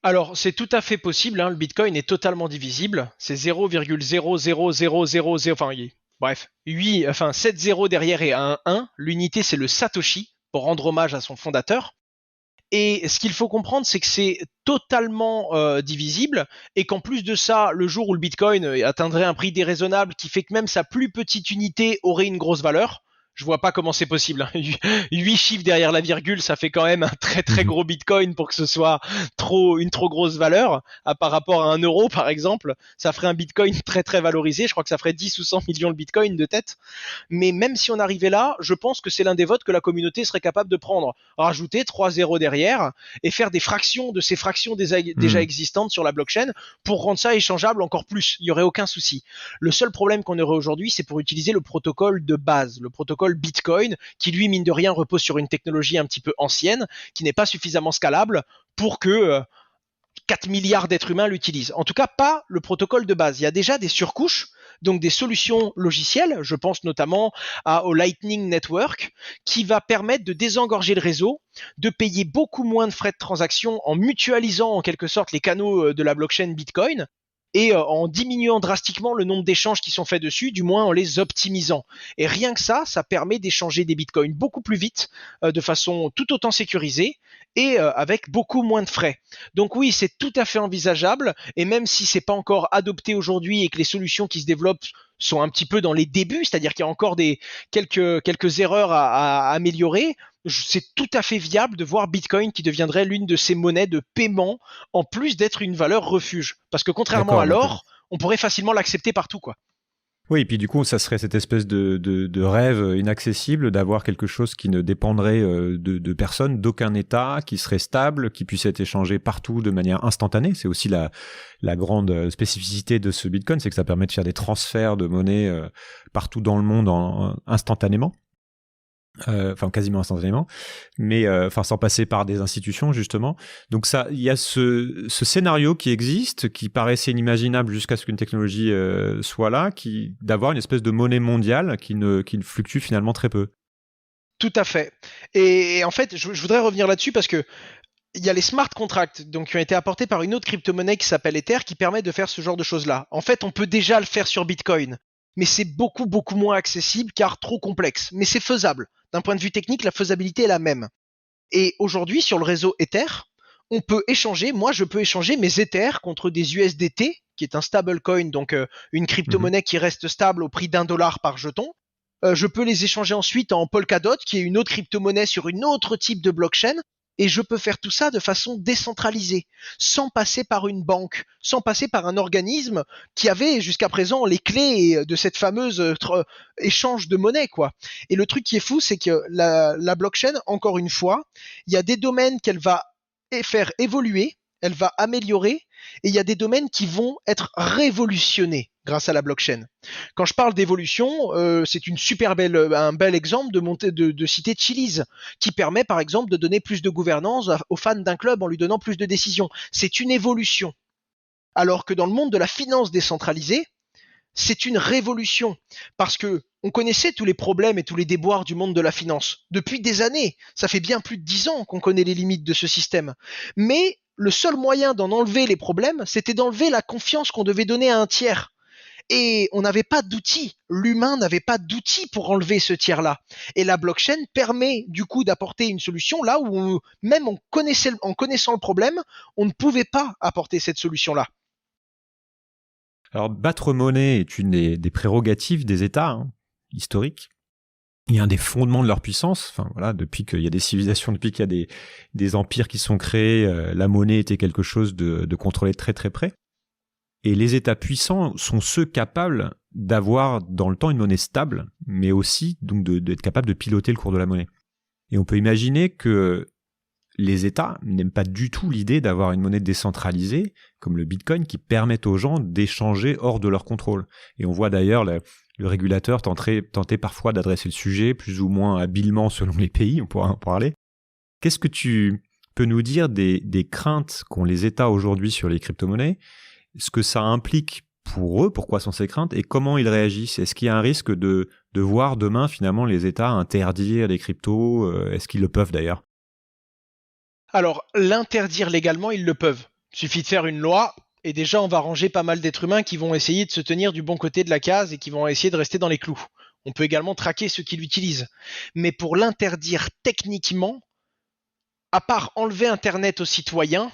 Alors, c'est tout à fait possible, hein, le Bitcoin est totalement divisible, c'est 0,00000, bref, 7 zéros derrière et un 1, l'unité c'est le Satoshi, pour rendre hommage à son fondateur. Et ce qu'il faut comprendre, c'est que c'est totalement divisible et qu'en plus de ça, le jour où le Bitcoin atteindrait un prix déraisonnable qui fait que même sa plus petite unité aurait une grosse valeur, je vois pas comment c'est possible. 8 chiffres derrière la virgule, ça fait quand même un très très gros Bitcoin pour que ce soit une trop grosse valeur. Par rapport à 1 euro par exemple, ça ferait un Bitcoin très très valorisé. Je crois que ça ferait 10 ou 100 millions de Bitcoin de tête. Mais même si on arrivait là, je pense que c'est l'un des votes que la communauté serait capable de prendre. Rajouter 3 zéros derrière et faire des fractions de ces fractions déjà existantes sur la blockchain pour rendre ça échangeable encore plus. Il y aurait aucun souci. Le seul problème qu'on aurait aujourd'hui, c'est pour utiliser le protocole de base, le protocole Bitcoin, qui lui, mine de rien, repose sur une technologie un petit peu ancienne, qui n'est pas suffisamment scalable pour que 4 milliards d'êtres humains l'utilisent. En tout cas, pas le protocole de base. Il y a déjà des surcouches, donc des solutions logicielles, je pense notamment au Lightning Network, qui va permettre de désengorger le réseau, de payer beaucoup moins de frais de transaction en mutualisant en quelque sorte les canaux de la blockchain Bitcoin, et en diminuant drastiquement le nombre d'échanges qui sont faits dessus, du moins en les optimisant. Et rien que ça permet d'échanger des bitcoins beaucoup plus vite, de façon tout autant sécurisée, et avec beaucoup moins de frais. Donc oui, c'est tout à fait envisageable, et même si c'est pas encore adopté aujourd'hui et que les solutions qui se développent sont un petit peu dans les débuts, c'est-à-dire qu'il y a encore quelques erreurs à améliorer, c'est tout à fait viable de voir Bitcoin qui deviendrait l'une de ces monnaies de paiement, en plus d'être une valeur refuge. Parce que contrairement à l'or, on pourrait facilement l'accepter partout, quoi. Oui, et puis du coup, ça serait cette espèce de rêve inaccessible d'avoir quelque chose qui ne dépendrait de personne, d'aucun État, qui serait stable, qui puisse être échangé partout de manière instantanée. C'est aussi la grande spécificité de ce Bitcoin, c'est que ça permet de faire des transferts de monnaie partout dans le monde instantanément. Quasiment instantanément, mais sans passer par des institutions justement. Donc ça, il y a ce scénario qui existe, qui paraissait inimaginable jusqu'à ce qu'une technologie soit là, d'avoir une espèce de monnaie mondiale qui ne fluctue finalement très peu. Tout à fait. Et en fait, je voudrais revenir là-dessus parce que il y a les smart contracts donc, qui ont été apportés par une autre crypto-monnaie qui s'appelle Ether qui permet de faire ce genre de choses-là. En fait, on peut déjà le faire sur Bitcoin, mais c'est beaucoup beaucoup moins accessible car trop complexe. Mais c'est faisable. D'un point de vue technique, la faisabilité est la même. Et aujourd'hui, sur le réseau Ether, on peut échanger, moi je peux échanger mes Ethers contre des USDT, qui est un stablecoin, donc une crypto-monnaie qui reste stable au prix d'$1 par jeton. Je peux les échanger ensuite en Polkadot, qui est une autre crypto-monnaie sur une autre type de blockchain. Et je peux faire tout ça de façon décentralisée, sans passer par une banque, sans passer par un organisme qui avait jusqu'à présent les clés de cette fameuse échange de monnaie, quoi. Et le truc qui est fou, c'est que la blockchain, encore une fois, il y a des domaines qu'elle va faire évoluer, elle va améliorer, et il y a des domaines qui vont être révolutionnés grâce à la blockchain. Quand je parle d'évolution, c'est un bel exemple de citer Chiliz, qui permet par exemple de donner plus de gouvernance aux fans d'un club en lui donnant plus de décisions. C'est une évolution. Alors que dans le monde de la finance décentralisée, c'est une révolution. Parce que on connaissait tous les problèmes et tous les déboires du monde de la finance. Depuis des années, ça fait bien plus de 10 ans qu'on connaît les limites de ce système. Mais le seul moyen d'en enlever les problèmes, c'était d'enlever la confiance qu'on devait donner à un tiers. Et on n'avait pas d'outils. L'humain n'avait pas d'outils pour enlever ce tiers-là. Et la blockchain permet du coup d'apporter une solution là où même en connaissant le problème, on ne pouvait pas apporter cette solution-là. Alors, battre monnaie est une des prérogatives des États historiques. Il y a un des fondements de leur puissance. Enfin voilà, depuis qu'il y a des civilisations, depuis qu'il y a des empires qui sont créés, la monnaie était quelque chose de contrôlé de très très près. Et les États puissants sont ceux capables d'avoir dans le temps une monnaie stable, mais aussi donc d'être capables de piloter le cours de la monnaie. Et on peut imaginer que les États n'aiment pas du tout l'idée d'avoir une monnaie décentralisée, comme le Bitcoin, qui permette aux gens d'échanger hors de leur contrôle. Et on voit d'ailleurs le régulateur tenter parfois d'adresser le sujet, plus ou moins habilement selon les pays, on pourra en parler. Qu'est-ce que tu peux nous dire des craintes qu'ont les États aujourd'hui sur les crypto-monnaies, ce que ça implique pour eux, pourquoi sont ces craintes, et comment ils réagissent? Est-ce qu'il y a un risque de voir demain finalement les États interdire les cryptos? Est-ce qu'ils le peuvent d'ailleurs? Alors, l'interdire légalement, ils le peuvent. Il suffit de faire une loi, et déjà on va ranger pas mal d'êtres humains qui vont essayer de se tenir du bon côté de la case et qui vont essayer de rester dans les clous. On peut également traquer ceux qui l'utilisent. Mais pour l'interdire techniquement, à part enlever Internet aux citoyens,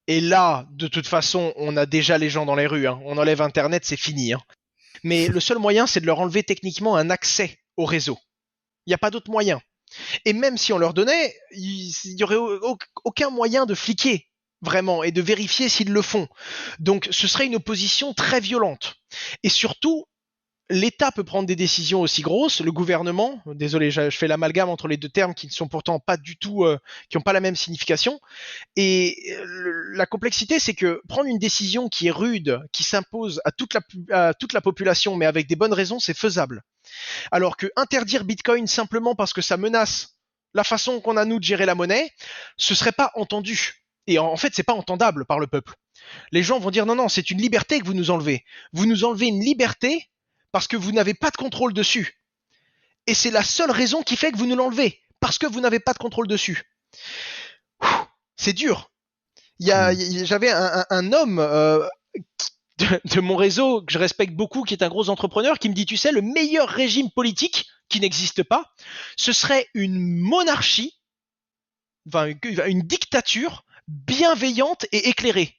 et là, de toute façon, on a déjà les gens dans les rues, hein. On enlève Internet, c'est fini, hein. Mais le seul moyen, c'est de leur enlever techniquement un accès au réseau. Il n'y a pas d'autre moyen. Et même si on leur donnait, il n'y aurait aucun moyen de fliquer, vraiment, et de vérifier s'ils le font. Donc ce serait une opposition très violente. Et surtout, l'État peut prendre des décisions aussi grosses, le gouvernement, désolé, je fais l'amalgame entre les deux termes qui ne sont pourtant pas du tout, qui n'ont pas la même signification. Et la complexité, c'est que prendre une décision qui est rude, qui s'impose à toute la population, mais avec des bonnes raisons, c'est faisable. Alors que interdire Bitcoin simplement parce que ça menace la façon qu'on a nous de gérer la monnaie, ce serait pas entendu. Et en fait, c'est pas entendable par le peuple. Les gens vont dire non, c'est une liberté que vous nous enlevez. Vous nous enlevez une liberté parce que vous n'avez pas de contrôle dessus. Et c'est la seule raison qui fait que vous nous l'enlevez, parce que vous n'avez pas de contrôle dessus. C'est dur. J'avais un homme de mon réseau que je respecte beaucoup, qui est un gros entrepreneur, qui me dit, tu sais, le meilleur régime politique qui n'existe pas, ce serait une monarchie, enfin une dictature bienveillante et éclairée.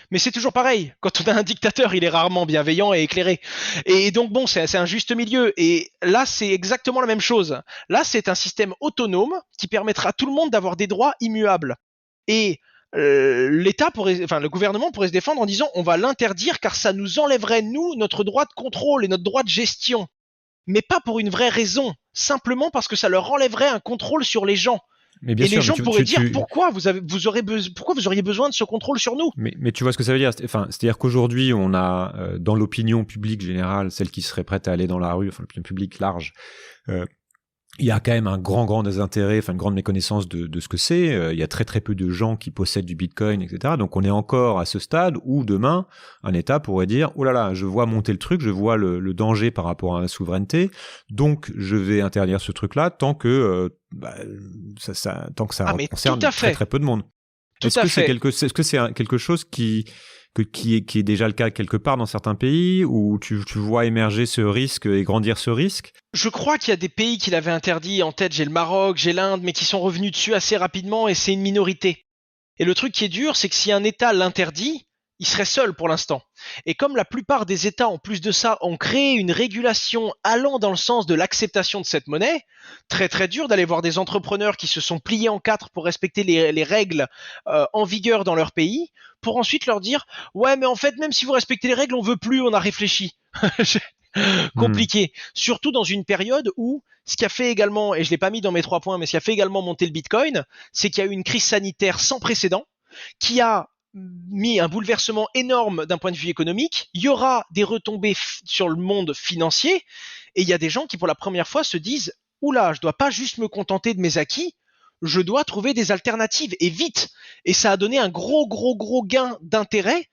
Mais c'est toujours pareil, quand on a un dictateur, il est rarement bienveillant et éclairé. Et donc bon, c'est un juste milieu. Et là, c'est exactement la même chose. Là, c'est un système autonome qui permettra à tout le monde d'avoir des droits immuables. Et le gouvernement pourrait se défendre en disant on va l'interdire car ça nous enlèverait, nous, notre droit de contrôle et notre droit de gestion. Mais pas pour une vraie raison, simplement parce que ça leur enlèverait un contrôle sur les gens. Mais bien et sûr, les gens pourraient dire pourquoi vous auriez besoin de ce contrôle sur nous. Mais tu vois ce que ça veut dire. C'est-à-dire qu'aujourd'hui, on a dans l'opinion publique générale, celle qui serait prête à aller dans la rue, enfin l'opinion publique large, il y a quand même un grand désintérêt, enfin une grande méconnaissance de ce que c'est. Il y a très peu de gens qui possèdent du Bitcoin, etc. Donc on est encore à ce stade où demain, un État pourrait dire oh là là, je vois monter le truc, je vois le danger par rapport à la souveraineté, donc je vais interdire ce truc-là tant que ça concerne très peu de monde. Est-ce que c'est quelque chose qui est déjà le cas quelque part dans certains pays, où tu vois émerger ce risque et grandir ce risque? Je crois qu'il y a des pays qui l'avaient interdit. En tête, j'ai le Maroc, j'ai l'Inde, mais qui sont revenus dessus assez rapidement, et c'est une minorité. Et le truc qui est dur, c'est que si un État l'interdit, il serait seul pour l'instant. Et comme la plupart des États, en plus de ça, ont créé une régulation allant dans le sens de l'acceptation de cette monnaie, très dur d'aller voir des entrepreneurs qui se sont pliés en quatre pour respecter les règles en vigueur dans leur pays, pour ensuite leur dire « Ouais, mais en fait, même si vous respectez les règles, on veut plus, on a réfléchi. » Compliqué. Surtout dans une période où, ce qui a fait également, et je l'ai pas mis dans mes 3 points, mais ce qui a fait également monter le Bitcoin, c'est qu'il y a eu une crise sanitaire sans précédent, qui a mis un bouleversement énorme d'un point de vue économique. Il y aura des retombées sur le monde financier, et il y a des gens qui pour la première fois se disent « Oula, je dois pas juste me contenter de mes acquis, je dois trouver des alternatives, et vite !» Et ça a donné un gros gain d'intérêt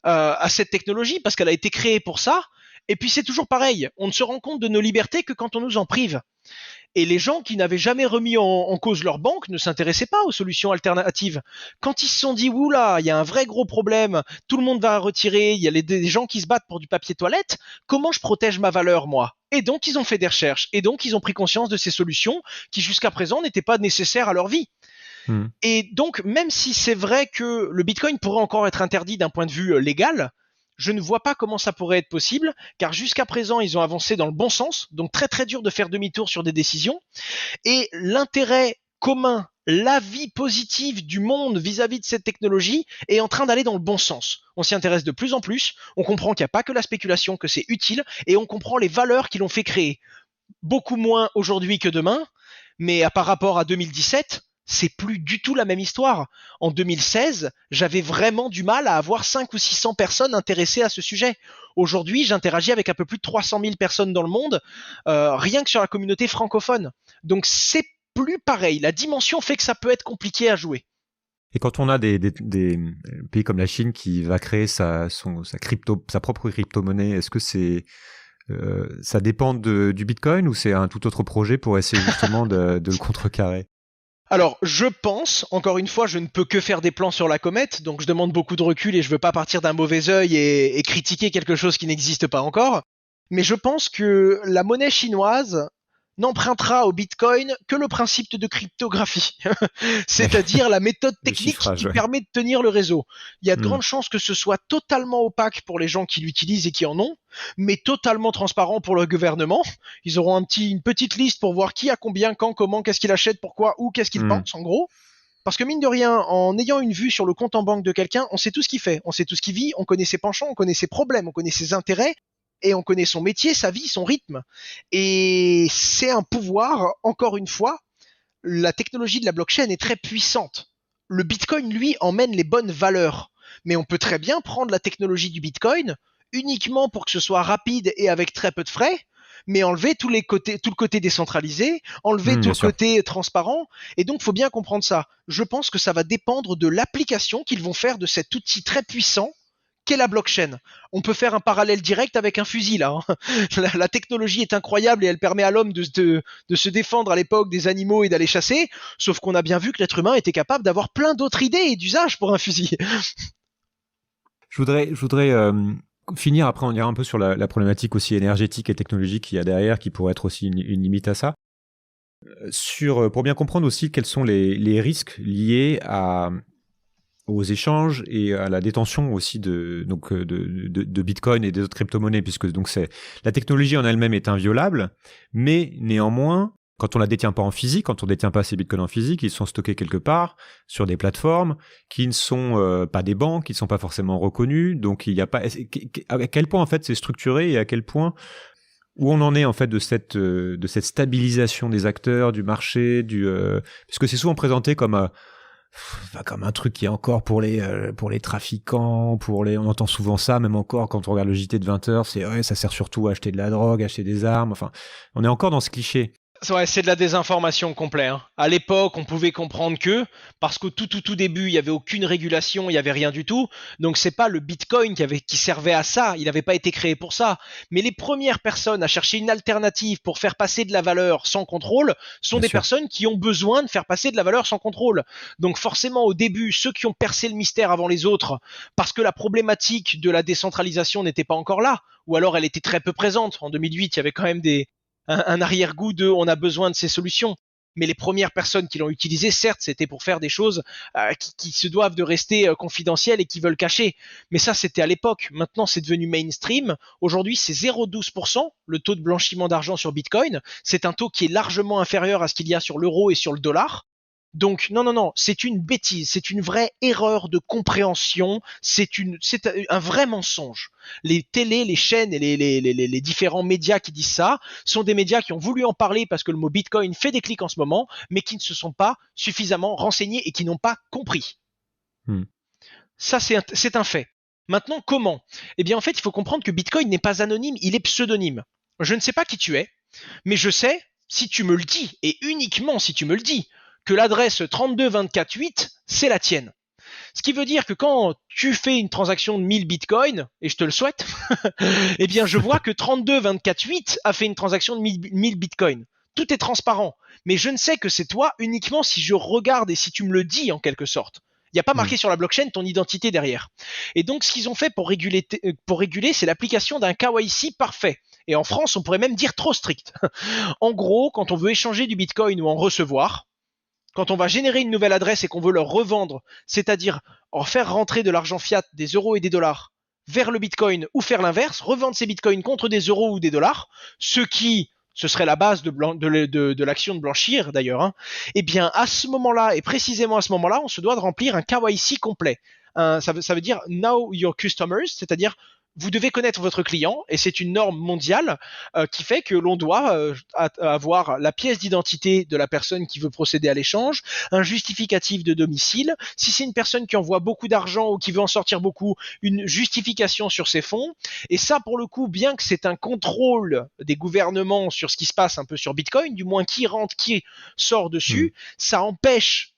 à cette technologie, parce qu'elle a été créée pour ça. Et puis c'est toujours pareil, on ne se rend compte de nos libertés que quand on nous en prive. Et les gens qui n'avaient jamais remis en cause leur banque ne s'intéressaient pas aux solutions alternatives. Quand ils se sont dit, oula, il y a un vrai gros problème, tout le monde va retirer, il y a des gens qui se battent pour du papier toilette, comment je protège ma valeur, moi? Et donc ils ont fait des recherches, et donc ils ont pris conscience de ces solutions qui jusqu'à présent n'étaient pas nécessaires à leur vie. Et donc même si c'est vrai que le Bitcoin pourrait encore être interdit d'un point de vue légal, je ne vois pas comment ça pourrait être possible, car jusqu'à présent, ils ont avancé dans le bon sens, donc très dur de faire demi-tour sur des décisions. Et l'intérêt commun, l'avis positif du monde vis-à-vis de cette technologie est en train d'aller dans le bon sens. On s'y intéresse de plus en plus, on comprend qu'il n'y a pas que la spéculation, que c'est utile, et on comprend les valeurs qui l'ont fait créer. Beaucoup moins aujourd'hui que demain, mais par rapport à 2017, c'est plus du tout la même histoire. En 2016, j'avais vraiment du mal à avoir 500 ou 600 personnes intéressées à ce sujet. Aujourd'hui, j'interagis avec un peu plus de 300 000 personnes dans le monde, rien que sur la communauté francophone. Donc c'est plus pareil. La dimension fait que ça peut être compliqué à jouer. Et quand on a des pays comme la Chine qui va créer sa propre crypto-monnaie, est-ce que ça dépend du Bitcoin ou c'est un tout autre projet pour essayer justement de le contrecarrer? Alors, je pense, encore une fois, je ne peux que faire des plans sur la comète, donc je demande beaucoup de recul et je veux pas partir d'un mauvais œil et critiquer quelque chose qui n'existe pas encore. Mais je pense que la monnaie chinoise n'empruntera au Bitcoin que le principe de cryptographie, c'est-à-dire la méthode technique qui permet de tenir le réseau. Il y a de grandes chances que ce soit totalement opaque pour les gens qui l'utilisent et qui en ont, mais totalement transparent pour le gouvernement. Ils auront une petite liste pour voir qui a combien, quand, comment, qu'est-ce qu'il achète, pourquoi, où, qu'est-ce qu'il pense, en gros. Parce que mine de rien, en ayant une vue sur le compte en banque de quelqu'un, on sait tout ce qu'il fait, on sait tout ce qu'il vit, on connaît ses penchants, on connaît ses problèmes, on connaît ses intérêts, et on connaît son métier, sa vie, son rythme. Et c'est un pouvoir, encore une fois, la technologie de la blockchain est très puissante. Le Bitcoin, lui, emmène les bonnes valeurs. Mais on peut très bien prendre la technologie du Bitcoin uniquement pour que ce soit rapide et avec très peu de frais, mais enlever tout le côté décentralisé, enlever tout le côté transparent. Et donc, il faut bien comprendre ça. Je pense que ça va dépendre de l'application qu'ils vont faire de cet outil très puissant qu'est la blockchain. On peut faire un parallèle direct avec un fusil là. La technologie est incroyable et elle permet à l'homme de se défendre à l'époque des animaux et d'aller chasser, sauf qu'on a bien vu que l'être humain était capable d'avoir plein d'autres idées et d'usages pour un fusil. Je voudrais finir, après on ira un peu sur la problématique aussi énergétique et technologique qu'il y a derrière, qui pourrait être aussi une limite à ça. Pour bien comprendre aussi quels sont les risques liés aux échanges et à la détention aussi de Bitcoin et des autres crypto-monnaies, puisque donc la technologie en elle-même est inviolable, mais néanmoins, quand on la détient pas en physique, quand on détient pas ces bitcoins en physique, ils sont stockés quelque part sur des plateformes qui ne sont pas des banques, qui ne sont pas forcément reconnues. Donc il y a pas à quel point en fait c'est structuré et à quel point où on en est en fait de cette stabilisation des acteurs, du marché, puisque c'est souvent présenté comme un truc qui est encore pour les trafiquants, on entend souvent ça, même encore quand on regarde le JT de 20h, ça sert surtout à acheter de la drogue, acheter des armes, enfin, on est encore dans ce cliché. Ouais, c'est de la désinformation complète. Hein. À l'époque, on pouvait comprendre parce qu'au tout début, il n'y avait aucune régulation, il n'y avait rien du tout. Donc c'est pas le Bitcoin qui servait à ça, il n'avait pas été créé pour ça. Mais les premières personnes à chercher une alternative pour faire passer de la valeur sans contrôle sont des personnes qui ont besoin de faire passer de la valeur sans contrôle. Donc forcément, au début, ceux qui ont percé le mystère avant les autres, parce que la problématique de la décentralisation n'était pas encore là, ou alors elle était très peu présente. En 2008, il y avait quand même un arrière-goût de on a besoin de ces solutions. Mais les premières personnes qui l'ont utilisé, certes, c'était pour faire des choses qui se doivent de rester confidentielles et qui veulent cacher. Mais ça, c'était à l'époque. Maintenant, c'est devenu mainstream. Aujourd'hui, c'est 0,12% le taux de blanchiment d'argent sur Bitcoin. C'est un taux qui est largement inférieur à ce qu'il y a sur l'euro et sur le dollar. Donc non, c'est une bêtise, c'est une vraie erreur de compréhension, c'est un vrai mensonge. Les télés, les chaînes et les différents médias qui disent ça sont des médias qui ont voulu en parler parce que le mot Bitcoin fait des clics en ce moment, mais qui ne se sont pas suffisamment renseignés et qui n'ont pas compris. Ça, c'est un fait. Maintenant, comment ? Eh bien, en fait, il faut comprendre que Bitcoin n'est pas anonyme, il est pseudonyme. Je ne sais pas qui tu es, mais je sais, si tu me le dis, et uniquement si tu me le dis, que l'adresse 32248, c'est la tienne. Ce qui veut dire que quand tu fais une transaction de 1000 bitcoins, et je te le souhaite, eh bien je vois que 32248 a fait une transaction de 1000 bitcoins. Tout est transparent. Mais je ne sais que c'est toi uniquement si je regarde et si tu me le dis en quelque sorte. Il n'y a pas marqué sur la blockchain ton identité derrière. Et donc ce qu'ils ont fait pour réguler, c'est l'application d'un KYC parfait. Et en France, on pourrait même dire trop strict. En gros, quand on veut échanger du bitcoin ou en recevoir, quand on va générer une nouvelle adresse et qu'on veut leur revendre, c'est-à-dire en faire rentrer de l'argent fiat, des euros et des dollars, vers le bitcoin ou faire l'inverse, revendre ces bitcoins contre des euros ou des dollars, ce qui ce serait la base de l'action de blanchir d'ailleurs, hein, eh bien à ce moment-là, et précisément à ce moment-là, on se doit de remplir un KYC complet. Ça veut dire Know Your Customers, c'est-à-dire vous devez connaître votre client, et c'est une norme mondiale qui fait que l'on doit avoir la pièce d'identité de la personne qui veut procéder à l'échange, un justificatif de domicile, si c'est une personne qui envoie beaucoup d'argent ou qui veut en sortir beaucoup, une justification sur ses fonds. Et ça, pour le coup, bien que c'est un contrôle des gouvernements sur ce qui se passe un peu sur Bitcoin, du moins qui rentre, qui sort dessus, ça empêche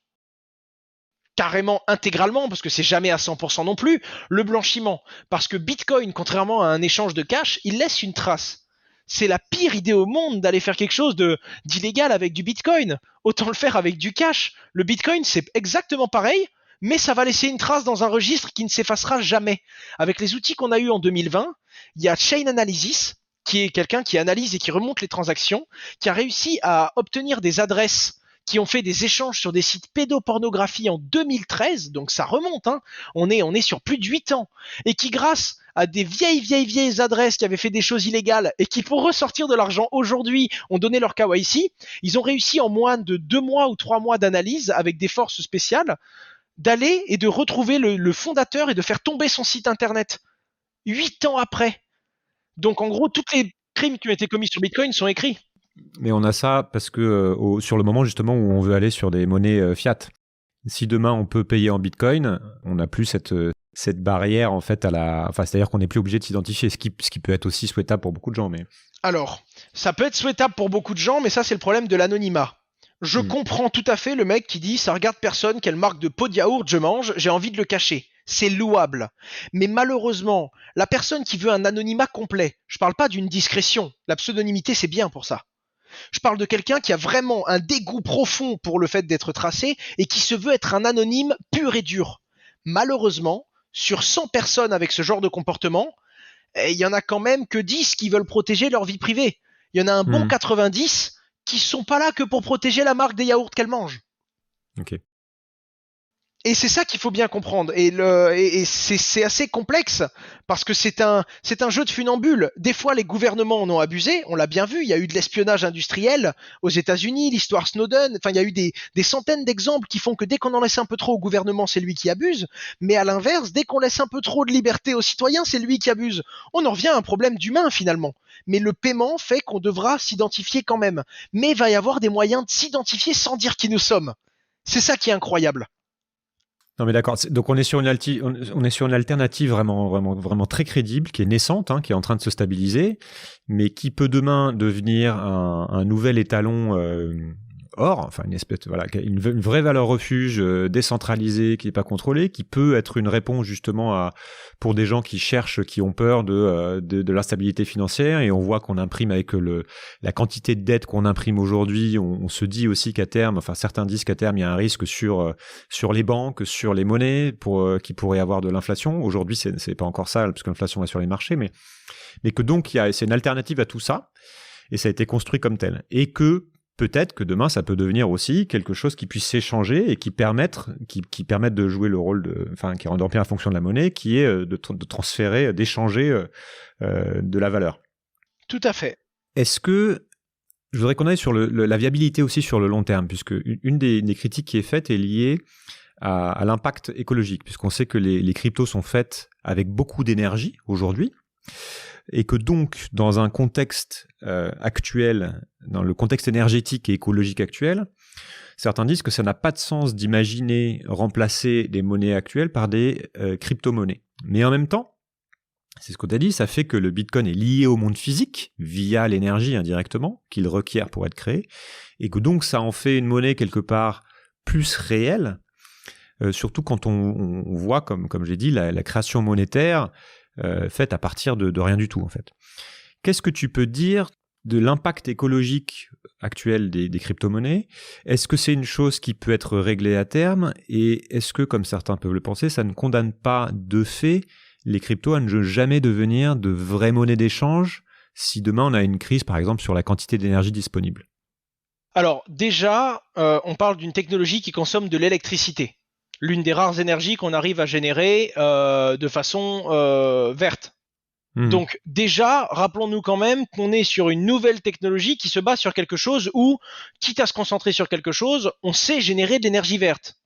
carrément intégralement, parce que c'est jamais à 100% non plus, le blanchiment. Parce que Bitcoin, contrairement à un échange de cash, il laisse une trace. C'est la pire idée au monde d'aller faire quelque chose d'illégal avec du Bitcoin. Autant le faire avec du cash. Le Bitcoin, c'est exactement pareil, mais ça va laisser une trace dans un registre qui ne s'effacera jamais. Avec les outils qu'on a eu en 2020, il y a Chain Analysis, qui est quelqu'un qui analyse et qui remonte les transactions, qui a réussi à obtenir des adresses qui ont fait des échanges sur des sites pédopornographie en 2013, donc ça remonte, hein. On est sur plus de 8 ans, et qui grâce à des vieilles adresses qui avaient fait des choses illégales et qui pour ressortir de l'argent aujourd'hui ont donné leur KYC, ils ont réussi en moins de 2 mois ou 3 mois d'analyse avec des forces spéciales d'aller et de retrouver le fondateur et de faire tomber son site internet 8 ans après. Donc en gros, tous les crimes qui ont été commis sur Bitcoin sont écrits. Mais on a ça parce que sur le moment justement où on veut aller sur des monnaies fiat. Si demain on peut payer en Bitcoin, on n'a plus cette barrière en fait c'est-à-dire qu'on n'est plus obligé de s'identifier, ce qui peut être aussi souhaitable pour beaucoup de gens. Mais alors, ça peut être souhaitable pour beaucoup de gens, mais ça c'est le problème de l'anonymat. Je comprends tout à fait le mec qui dit ça regarde personne, quelle marque de pot de yaourt je mange, j'ai envie de le cacher. C'est louable. Mais malheureusement, la personne qui veut un anonymat complet, je parle pas d'une discrétion, la pseudonymité c'est bien pour ça. Je parle de quelqu'un qui a vraiment un dégoût profond pour le fait d'être tracé et qui se veut être un anonyme pur et dur. Malheureusement, sur 100 personnes avec ce genre de comportement, il y en a quand même que 10 qui veulent protéger leur vie privée. Il y en a un bon 90 qui sont pas là que pour protéger la marque des yaourts qu'elles mangent. Ok. Et c'est ça qu'il faut bien comprendre. Et c'est assez complexe parce que c'est un jeu de funambule. Des fois, les gouvernements en ont abusé. On l'a bien vu. Il y a eu de l'espionnage industriel aux États-Unis, l'histoire Snowden. Enfin, il y a eu des centaines d'exemples qui font que dès qu'on en laisse un peu trop au gouvernement, c'est lui qui abuse. Mais à l'inverse, dès qu'on laisse un peu trop de liberté aux citoyens, c'est lui qui abuse. On en revient à un problème d'humain finalement. Mais le paiement fait qu'on devra s'identifier quand même. Mais il va y avoir des moyens de s'identifier sans dire qui nous sommes. C'est ça qui est incroyable. Non mais d'accord. Donc on est sur une alternative vraiment très crédible, qui est naissante, hein, qui est en train de se stabiliser, mais qui peut demain devenir un nouvel étalon or, enfin une espèce, une vraie valeur refuge décentralisée, qui n'est pas contrôlée, qui peut être une réponse justement pour des gens qui cherchent, qui ont peur de l'instabilité financière. Et on voit qu'on imprime avec la quantité de dettes qu'on imprime aujourd'hui, on se dit aussi qu'à terme, enfin certains disent qu'à terme il y a un risque sur les banques, sur les monnaies, qui pourrait avoir de l'inflation. Aujourd'hui c'est pas encore ça parce que l'inflation est sur les marchés, mais que donc c'est une alternative à tout ça, et ça a été construit comme tel, et que peut-être que demain, ça peut devenir aussi quelque chose qui puisse s'échanger et qui permette de jouer le rôle qui remplit la fonction de la monnaie, qui est de transférer, d'échanger de la valeur. Tout à fait. Est-ce que, je voudrais qu'on aille sur la viabilité aussi sur le long terme, puisque une des critiques qui est faite est liée à l'impact écologique, puisqu'on sait que les cryptos sont faites avec beaucoup d'énergie aujourd'hui, et que donc, dans un contexte actuel, dans le contexte énergétique et écologique actuel, certains disent que ça n'a pas de sens d'imaginer remplacer des monnaies actuelles par des crypto-monnaies. Mais en même temps, c'est ce que tu as dit, ça fait que le Bitcoin est lié au monde physique via l'énergie indirectement qu'il requiert pour être créé, et que donc ça en fait une monnaie quelque part plus réelle, surtout quand on voit, comme j'ai dit, la création monétaire faite à partir de rien du tout en fait. Qu'est-ce que tu peux dire de l'impact écologique actuel des crypto-monnaies? Est-ce que c'est une chose qui peut être réglée à terme? Et est-ce que, comme certains peuvent le penser, ça ne condamne pas de fait les cryptos à ne jamais devenir de vraies monnaies d'échange si demain on a une crise, par exemple, sur la quantité d'énergie disponible? Alors déjà, on parle d'une technologie qui consomme de l'électricité. L'une des rares énergies qu'on arrive à générer de façon verte. Donc déjà, rappelons-nous quand même qu'on est sur une nouvelle technologie qui se base sur quelque chose où, quitte à se concentrer sur quelque chose, on sait générer de l'énergie verte.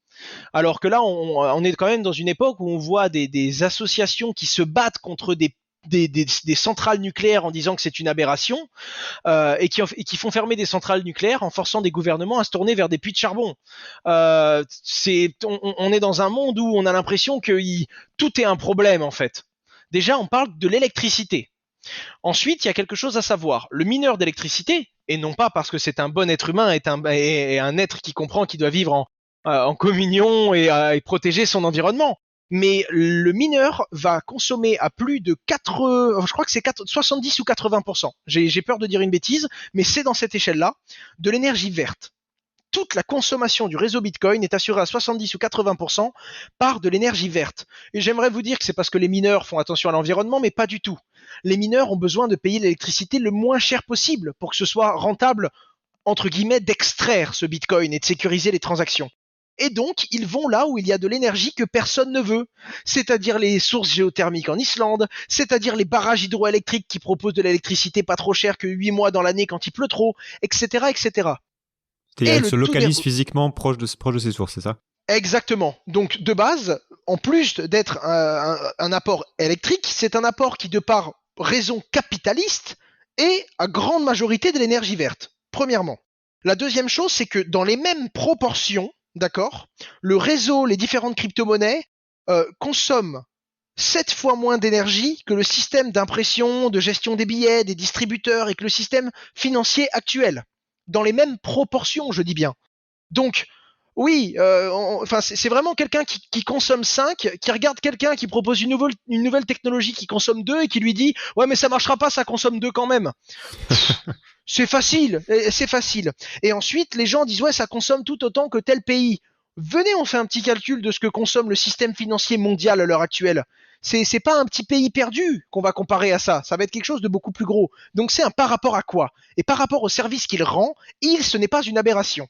Alors que là, on est quand même dans une époque où on voit des associations qui se battent contre des centrales nucléaires en disant que c'est une aberration et qui font fermer des centrales nucléaires en forçant des gouvernements à se tourner vers des puits de charbon. On est dans un monde où on a l'impression que tout est un problème en fait. Déjà, on parle de l'électricité. Ensuite, il y a quelque chose à savoir. Le mineur d'électricité, et non pas parce que c'est un bon être humain, est un être qui comprend qu'il doit vivre en communion et protéger son environnement. Mais le mineur va consommer à plus de 70 ou 80%. J'ai peur de dire une bêtise, mais c'est dans cette échelle-là, de l'énergie verte. Toute la consommation du réseau Bitcoin est assurée à 70 ou 80% par de l'énergie verte. Et j'aimerais vous dire que c'est parce que les mineurs font attention à l'environnement, mais pas du tout. Les mineurs ont besoin de payer l'électricité le moins cher possible pour que ce soit rentable, entre guillemets, d'extraire ce Bitcoin et de sécuriser les transactions. Et donc, ils vont là où il y a de l'énergie que personne ne veut, c'est-à-dire les sources géothermiques en Islande, c'est-à-dire les barrages hydroélectriques qui proposent de l'électricité pas trop chère que 8 mois dans l'année quand il pleut trop, etc., etc. Et elle se localise physiquement proche de ses sources, c'est ça? Exactement. Donc, de base, en plus d'être un apport électrique, c'est un apport qui, de par raison capitaliste, est à grande majorité de l'énergie verte, premièrement. La deuxième chose, c'est que dans les mêmes proportions, d'accord, le réseau, les différentes crypto-monnaies consomment 7 fois moins d'énergie que le système d'impression, de gestion des billets, des distributeurs et que le système financier actuel. Dans les mêmes proportions, je dis bien. Donc, oui, c'est vraiment quelqu'un qui consomme 5, qui regarde quelqu'un qui propose une nouvelle technologie qui consomme 2 et qui lui dit « Ouais, mais ça marchera pas, ça consomme 2 quand même. » C'est facile. Et ensuite, les gens disent « Ouais, ça consomme tout autant que tel pays. » Venez, on fait un petit calcul de ce que consomme le système financier mondial à l'heure actuelle. C'est pas un petit pays perdu qu'on va comparer à ça. Ça va être quelque chose de beaucoup plus gros. Donc c'est un par rapport à quoi? Et par rapport au service qu'il rend, ce n'est pas une aberration.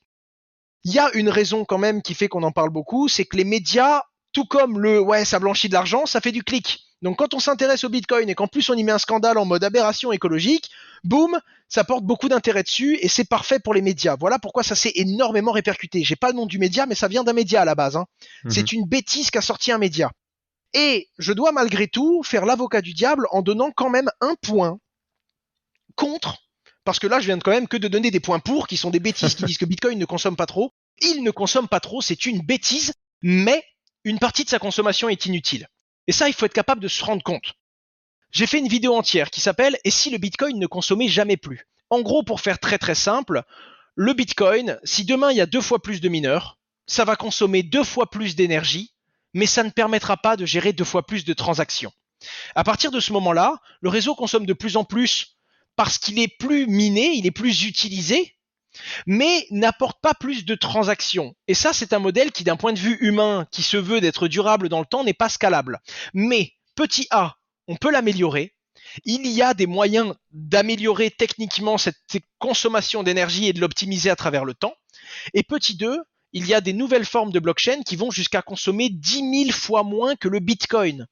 Il y a une raison quand même qui fait qu'on en parle beaucoup, c'est que les médias, tout comme ça blanchit de l'argent, ça fait du clic. Donc quand on s'intéresse au Bitcoin et qu'en plus on y met un scandale en mode aberration écologique, boum, ça porte beaucoup d'intérêt dessus et c'est parfait pour les médias. Voilà pourquoi ça s'est énormément répercuté. J'ai pas le nom du média, mais ça vient d'un média à la base. C'est une bêtise qu'a sorti un média. Et je dois malgré tout faire l'avocat du diable en donnant quand même un point contre, parce que là je viens quand même que de donner des points pour, qui sont des bêtises qui disent que Bitcoin ne consomme pas trop. Il ne consomme pas trop, c'est une bêtise, mais une partie de sa consommation est inutile. Et ça, il faut être capable de se rendre compte. J'ai fait une vidéo entière qui s'appelle « Et si le Bitcoin ne consommait jamais plus ?» En gros, pour faire très très simple, le Bitcoin, si demain il y a 2 fois plus de mineurs, ça va consommer 2 fois plus d'énergie, mais ça ne permettra pas de gérer 2 fois plus de transactions. À partir de ce moment-là, le réseau consomme de plus en plus parce qu'il est plus miné, il est plus utilisé, mais n'apporte pas plus de transactions. Et ça, c'est un modèle qui, d'un point de vue humain, qui se veut d'être durable dans le temps, n'est pas scalable. Mais, petit a, on peut l'améliorer. Il y a des moyens d'améliorer techniquement cette consommation d'énergie et de l'optimiser à travers le temps. Et petit 2, il y a des nouvelles formes de blockchain qui vont jusqu'à consommer 10 000 fois moins que le Bitcoin.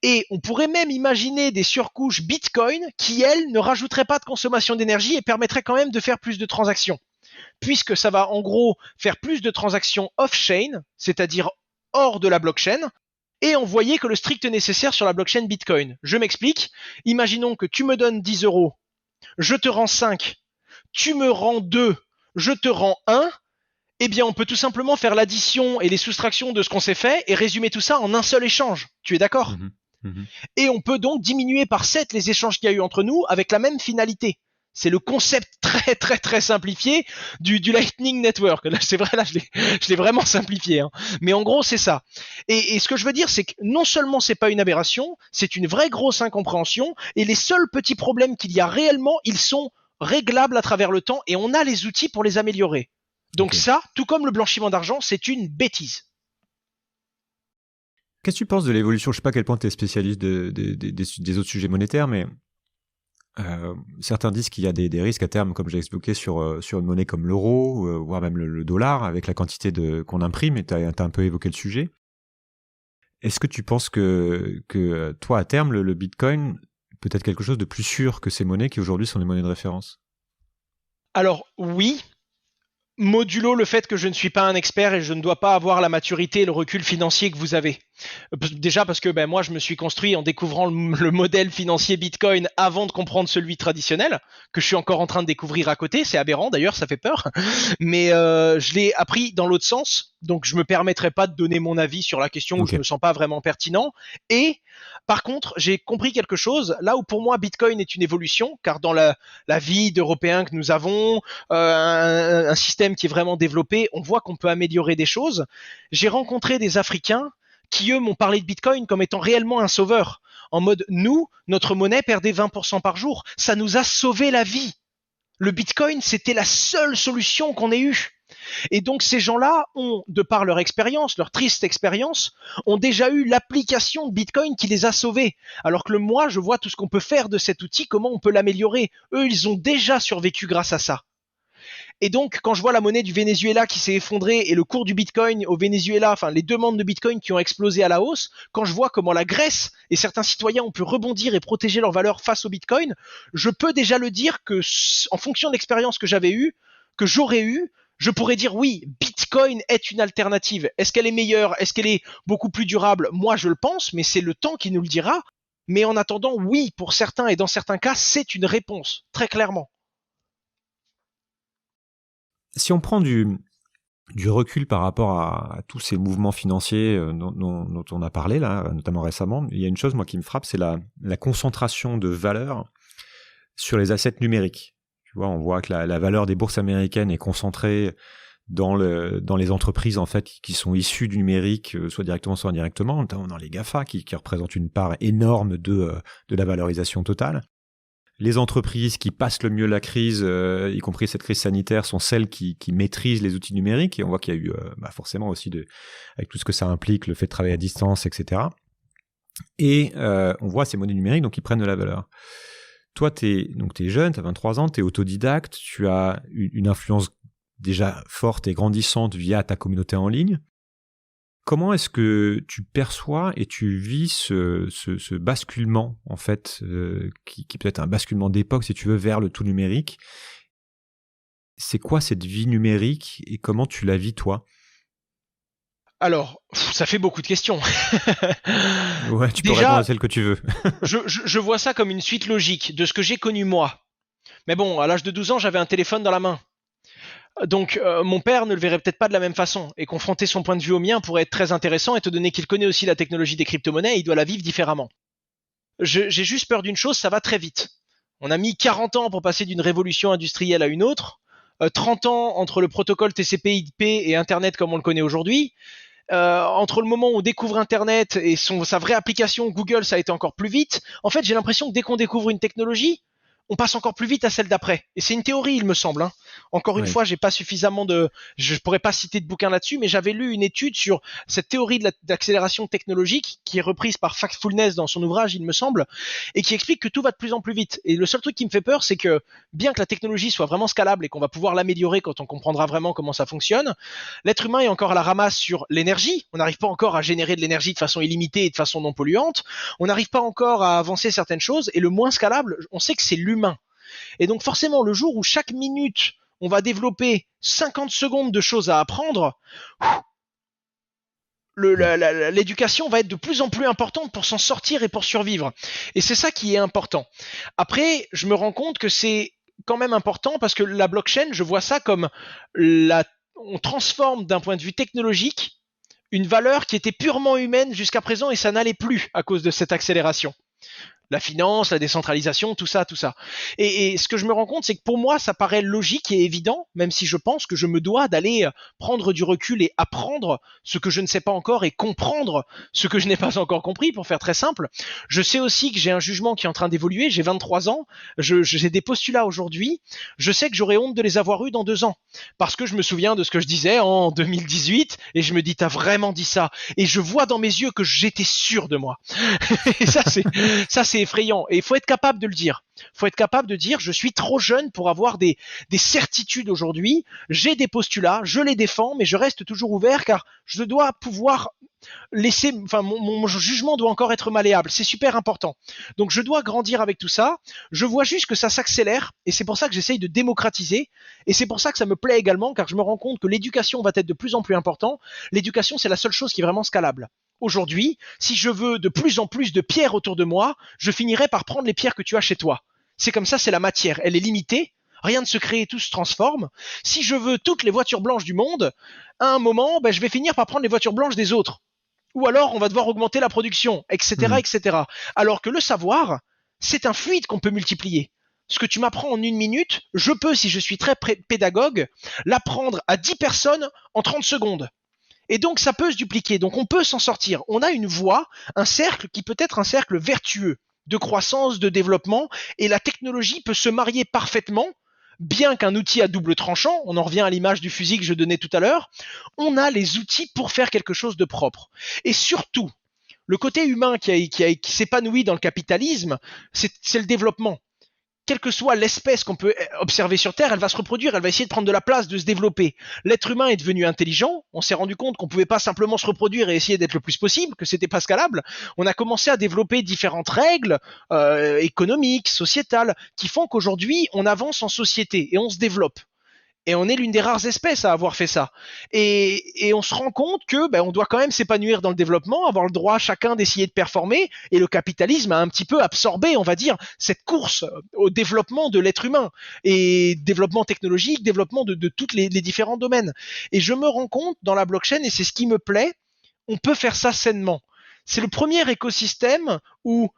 Et on pourrait même imaginer des surcouches Bitcoin qui, elles, ne rajouteraient pas de consommation d'énergie et permettraient quand même de faire plus de transactions. Puisque ça va en gros faire plus de transactions off-chain, c'est-à-dire hors de la blockchain, et envoyer que le strict nécessaire sur la blockchain Bitcoin. Je m'explique. Imaginons que tu me donnes 10 €, je te rends 5, tu me rends 2, je te rends 1, eh bien on peut tout simplement faire l'addition et les soustractions de ce qu'on s'est fait et résumer tout ça en un seul échange. Tu es d'accord ? Et on peut donc diminuer par 7 les échanges qu'il y a eu entre nous avec la même finalité. C'est le concept très très très simplifié du Lightning Network. Là, c'est vrai, là je l'ai vraiment simplifié. Mais en gros, c'est ça. Et ce que je veux dire, c'est que non seulement c'est pas une aberration, c'est une vraie grosse incompréhension. Et les seuls petits problèmes qu'il y a réellement, ils sont réglables à travers le temps et on a les outils pour les améliorer. Donc ça, tout comme le blanchiment d'argent, c'est une bêtise. Qu'est-ce que tu penses de l'évolution? Je ne sais pas à quel point tu es spécialiste des autres sujets monétaires, mais certains disent qu'il y a des risques à terme, comme j'ai expliqué, sur une monnaie comme l'euro, voire même le dollar, avec la quantité qu'on imprime, et tu as un peu évoqué le sujet. Est-ce que tu penses que toi, à terme, le Bitcoin peut-être quelque chose de plus sûr que ces monnaies qui aujourd'hui sont les monnaies de référence? Alors oui, modulo le fait que je ne suis pas un expert et je ne dois pas avoir la maturité et le recul financier que vous avez. Déjà parce que moi je me suis construit en découvrant le modèle financier Bitcoin avant de comprendre celui traditionnel, que je suis encore en train de découvrir à côté, c'est aberrant d'ailleurs, ça fait peur, mais je l'ai appris dans l'autre sens, donc je me permettrai pas de donner mon avis sur la question où je me sens pas vraiment pertinent. Et par contre, j'ai compris quelque chose, là où pour moi Bitcoin est une évolution, car dans la vie d'Européens que nous avons, un système qui est vraiment développé, on voit qu'on peut améliorer des choses. J'ai rencontré des Africains qui, eux, m'ont parlé de Bitcoin comme étant réellement un sauveur. En mode, nous, notre monnaie perdait 20% par jour. Ça nous a sauvé la vie. Le Bitcoin, c'était la seule solution qu'on ait eue. Et donc, ces gens-là ont, de par leur expérience, leur triste expérience, ont déjà eu l'application de Bitcoin qui les a sauvés. Alors que moi, je vois tout ce qu'on peut faire de cet outil, comment on peut l'améliorer. Eux, ils ont déjà survécu grâce à ça. Et donc, quand je vois la monnaie du Venezuela qui s'est effondrée et le cours du Bitcoin au Venezuela, enfin les demandes de Bitcoin qui ont explosé à la hausse, quand je vois comment la Grèce et certains citoyens ont pu rebondir et protéger leurs valeurs face au Bitcoin, je peux déjà le dire que, en fonction de l'expérience que j'avais eue, que j'aurais eue, je pourrais dire oui, Bitcoin est une alternative. Est-ce qu'elle est meilleure? Est-ce qu'elle est beaucoup plus durable? Moi, je le pense, mais c'est le temps qui nous le dira. Mais en attendant, oui, pour certains et dans certains cas, c'est une réponse, très clairement. Si on prend du recul par rapport à tous ces mouvements financiers dont on a parlé là, notamment récemment, il y a une chose moi qui me frappe, c'est la concentration de valeur sur les assets numériques. Tu vois, on voit que la valeur des bourses américaines est concentrée dans les entreprises en fait qui sont issues du numérique, soit directement soit indirectement, notamment dans les GAFA qui représentent une part énorme de la valorisation totale. Les entreprises qui passent le mieux la crise, y compris cette crise sanitaire, sont celles qui maîtrisent les outils numériques. Et on voit qu'il y a eu forcément aussi, avec tout ce que ça implique, le fait de travailler à distance, etc. Et on voit ces monnaies numériques donc qui prennent de la valeur. Toi, t'es jeune, tu as 23 ans, tu es autodidacte, tu as une influence déjà forte et grandissante via ta communauté en ligne. Comment est-ce que tu perçois et tu vis ce basculement, en fait, qui peut être un basculement d'époque, si tu veux, vers le tout numérique? C'est quoi cette vie numérique et comment tu la vis, toi? Alors, ça fait beaucoup de questions. Ouais, tu peux répondre à celle que tu veux. je vois ça comme une suite logique de ce que j'ai connu moi. Mais bon, à l'âge de 12 ans, j'avais un téléphone dans la main. Donc mon père ne le verrait peut-être pas de la même façon et confronter son point de vue au mien pourrait être très intéressant étant donné qu'il connaît aussi la technologie des crypto-monnaies et il doit la vivre différemment. J'ai juste peur d'une chose, ça va très vite. On a mis 40 ans pour passer d'une révolution industrielle à une autre, 30 ans entre le protocole TCP/IP et Internet comme on le connaît aujourd'hui. Entre le moment où on découvre Internet et sa vraie application Google, ça a été encore plus vite. En fait, j'ai l'impression que dès qu'on découvre une technologie, on passe encore plus vite à celle d'après. Et c'est une théorie, il me semble. Hein. Encore une fois, j'ai pas suffisamment je pourrais pas citer de bouquin là-dessus, mais j'avais lu une étude sur cette théorie d'accélération technologique qui est reprise par Factfulness dans son ouvrage, il me semble, et qui explique que tout va de plus en plus vite. Et le seul truc qui me fait peur, c'est que bien que la technologie soit vraiment scalable et qu'on va pouvoir l'améliorer quand on comprendra vraiment comment ça fonctionne, l'être humain est encore à la ramasse sur l'énergie. On n'arrive pas encore à générer de l'énergie de façon illimitée et de façon non polluante. On n'arrive pas encore à avancer certaines choses. Et le moins scalable, on sait que c'est l'humain. Et donc forcément, le jour où chaque minute, on va développer 50 secondes de choses à apprendre, l'éducation va être de plus en plus importante pour s'en sortir et pour survivre. Et c'est ça qui est important. Après, je me rends compte que c'est quand même important parce que la blockchain, je vois ça comme on transforme d'un point de vue technologique une valeur qui était purement humaine jusqu'à présent et ça n'allait plus à cause de cette accélération. La finance, la décentralisation, tout ça. Et ce que je me rends compte, c'est que pour moi, ça paraît logique et évident, même si je pense que je me dois d'aller prendre du recul et apprendre ce que je ne sais pas encore et comprendre ce que je n'ai pas encore compris, pour faire très simple. Je sais aussi que j'ai un jugement qui est en train d'évoluer, j'ai 23 ans, j'ai des postulats aujourd'hui, je sais que j'aurais honte de les avoir eus dans 2 ans, parce que je me souviens de ce que je disais en 2018, et je me dis, t'as vraiment dit ça, et je vois dans mes yeux que j'étais sûr de moi. Et ça, c'est effrayant. Et il faut être capable de le dire. Il faut être capable de dire, je suis trop jeune pour avoir des certitudes aujourd'hui. J'ai des postulats, je les défends, mais je reste toujours ouvert car je dois pouvoir mon jugement doit encore être malléable. C'est super important. Donc je dois grandir avec tout ça. Je vois juste que ça s'accélère et c'est pour ça que j'essaye de démocratiser et c'est pour ça que ça me plaît également car je me rends compte que l'éducation va être de plus en plus important. L'éducation, c'est la seule chose qui est vraiment scalable. Aujourd'hui, si je veux de plus en plus de pierres autour de moi, je finirai par prendre les pierres que tu as chez toi. C'est comme ça, c'est la matière. Elle est limitée. Rien ne se crée, tout se transforme. Si je veux toutes les voitures blanches du monde, à un moment, je vais finir par prendre les voitures blanches des autres. Ou alors, on va devoir augmenter la production, etc., etc. Alors que le savoir, c'est un fluide qu'on peut multiplier. Ce que tu m'apprends en 1 minute, je peux, si je suis très pédagogue, l'apprendre à 10 personnes en 30 secondes. Et donc, ça peut se dupliquer. Donc, on peut s'en sortir. On a une voie, un cercle qui peut être un cercle vertueux de croissance, de développement, et la technologie peut se marier parfaitement. Bien qu'un outil à double tranchant, on en revient à l'image du fusil que je donnais tout à l'heure, on a les outils pour faire quelque chose de propre. Et surtout, le côté humain qui s'épanouit dans le capitalisme, c'est le développement. Quelle que soit l'espèce qu'on peut observer sur Terre, elle va se reproduire, elle va essayer de prendre de la place, de se développer. L'être humain est devenu intelligent, on s'est rendu compte qu'on pouvait pas simplement se reproduire et essayer d'être le plus possible, que c'était pas scalable. On a commencé à développer différentes règles économiques, sociétales, qui font qu'aujourd'hui, on avance en société et on se développe. Et on est l'une des rares espèces à avoir fait ça. Et on se rend compte que on doit quand même s'épanouir dans le développement, avoir le droit chacun d'essayer de performer. Et le capitalisme a un petit peu absorbé, on va dire, cette course au développement de l'être humain. Et développement technologique, développement de tous les différents domaines. Et je me rends compte dans la blockchain, et c'est ce qui me plaît, on peut faire ça sainement. C'est le premier écosystème où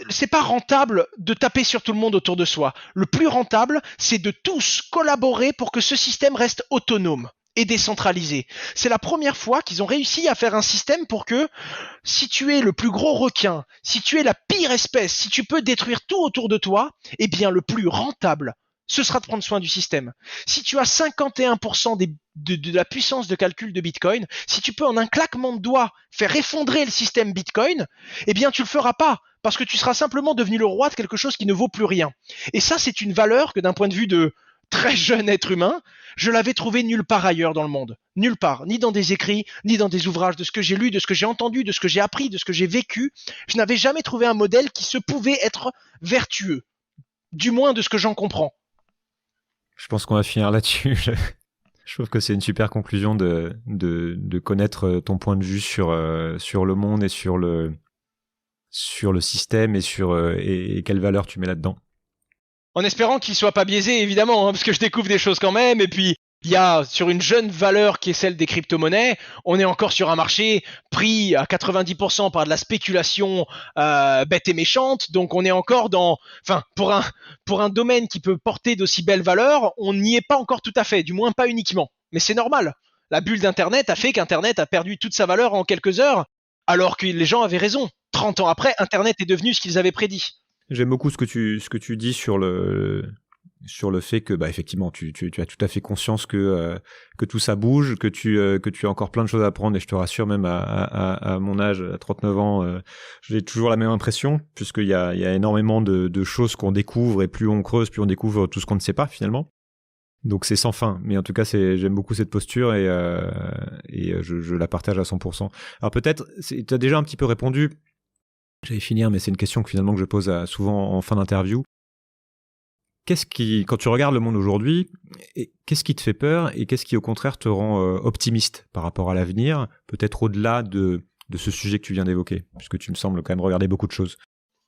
c'est pas rentable de taper sur tout le monde autour de soi. Le plus rentable, c'est de tous collaborer pour que ce système reste autonome et décentralisé. C'est la première fois qu'ils ont réussi à faire un système pour que si tu es le plus gros requin, si tu es la pire espèce, si tu peux détruire tout autour de toi, eh bien le plus rentable, ce sera de prendre soin du système. Si tu as 51% de la puissance de calcul de Bitcoin, si tu peux en un claquement de doigts faire effondrer le système Bitcoin, eh bien tu le feras pas, parce que tu seras simplement devenu le roi de quelque chose qui ne vaut plus rien. Et ça, c'est une valeur que d'un point de vue de très jeune être humain, je l'avais trouvé nulle part ailleurs dans le monde. Nulle part, ni dans des écrits, ni dans des ouvrages, de ce que j'ai lu, de ce que j'ai entendu, de ce que j'ai appris, de ce que j'ai vécu. Je n'avais jamais trouvé un modèle qui se pouvait être vertueux, du moins de ce que j'en comprends. Je pense qu'on va finir là-dessus. Je trouve que c'est une super conclusion de connaître ton point de vue sur le monde et sur le système et quelle valeur tu mets là-dedans. En espérant qu'il soit pas biaisé, évidemment, parce que je découvre des choses quand même, et puis il y a sur une jeune valeur qui est celle des crypto-monnaies, on est encore sur un marché pris à 90% par de la spéculation bête et méchante, donc on est encore pour un domaine qui peut porter d'aussi belles valeurs, on n'y est pas encore tout à fait, du moins pas uniquement. Mais c'est normal. La bulle d'Internet a fait qu'Internet a perdu toute sa valeur en quelques heures, alors que les gens avaient raison. 30 ans après, Internet est devenu ce qu'ils avaient prédit. J'aime beaucoup ce que tu dis sur le fait que effectivement tu as tout à fait conscience que tout ça bouge, que tu as encore plein de choses à apprendre, et je te rassure, même à mon âge, à 39 ans, j'ai toujours la même impression, puisqu'il y a énormément de choses qu'on découvre, et plus on creuse, plus on découvre tout ce qu'on ne sait pas finalement. Donc c'est sans fin, mais en tout cas j'aime beaucoup cette posture et je la partage à 100%. Alors peut-être, tu as déjà un petit peu répondu, j'allais finir, mais c'est une question que finalement que je pose souvent en fin d'interview. Quand tu regardes le monde aujourd'hui, qu'est-ce qui te fait peur et qu'est-ce qui au contraire te rend optimiste par rapport à l'avenir, peut-être au-delà de ce sujet que tu viens d'évoquer, puisque tu me sembles quand même regarder beaucoup de choses.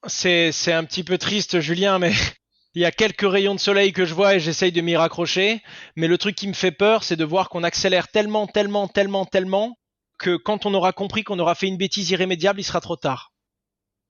C'est un petit peu triste, Julien, mais il y a quelques rayons de soleil que je vois et j'essaye de m'y raccrocher, mais le truc qui me fait peur, c'est de voir qu'on accélère tellement que quand on aura compris qu'on aura fait une bêtise irrémédiable, il sera trop tard.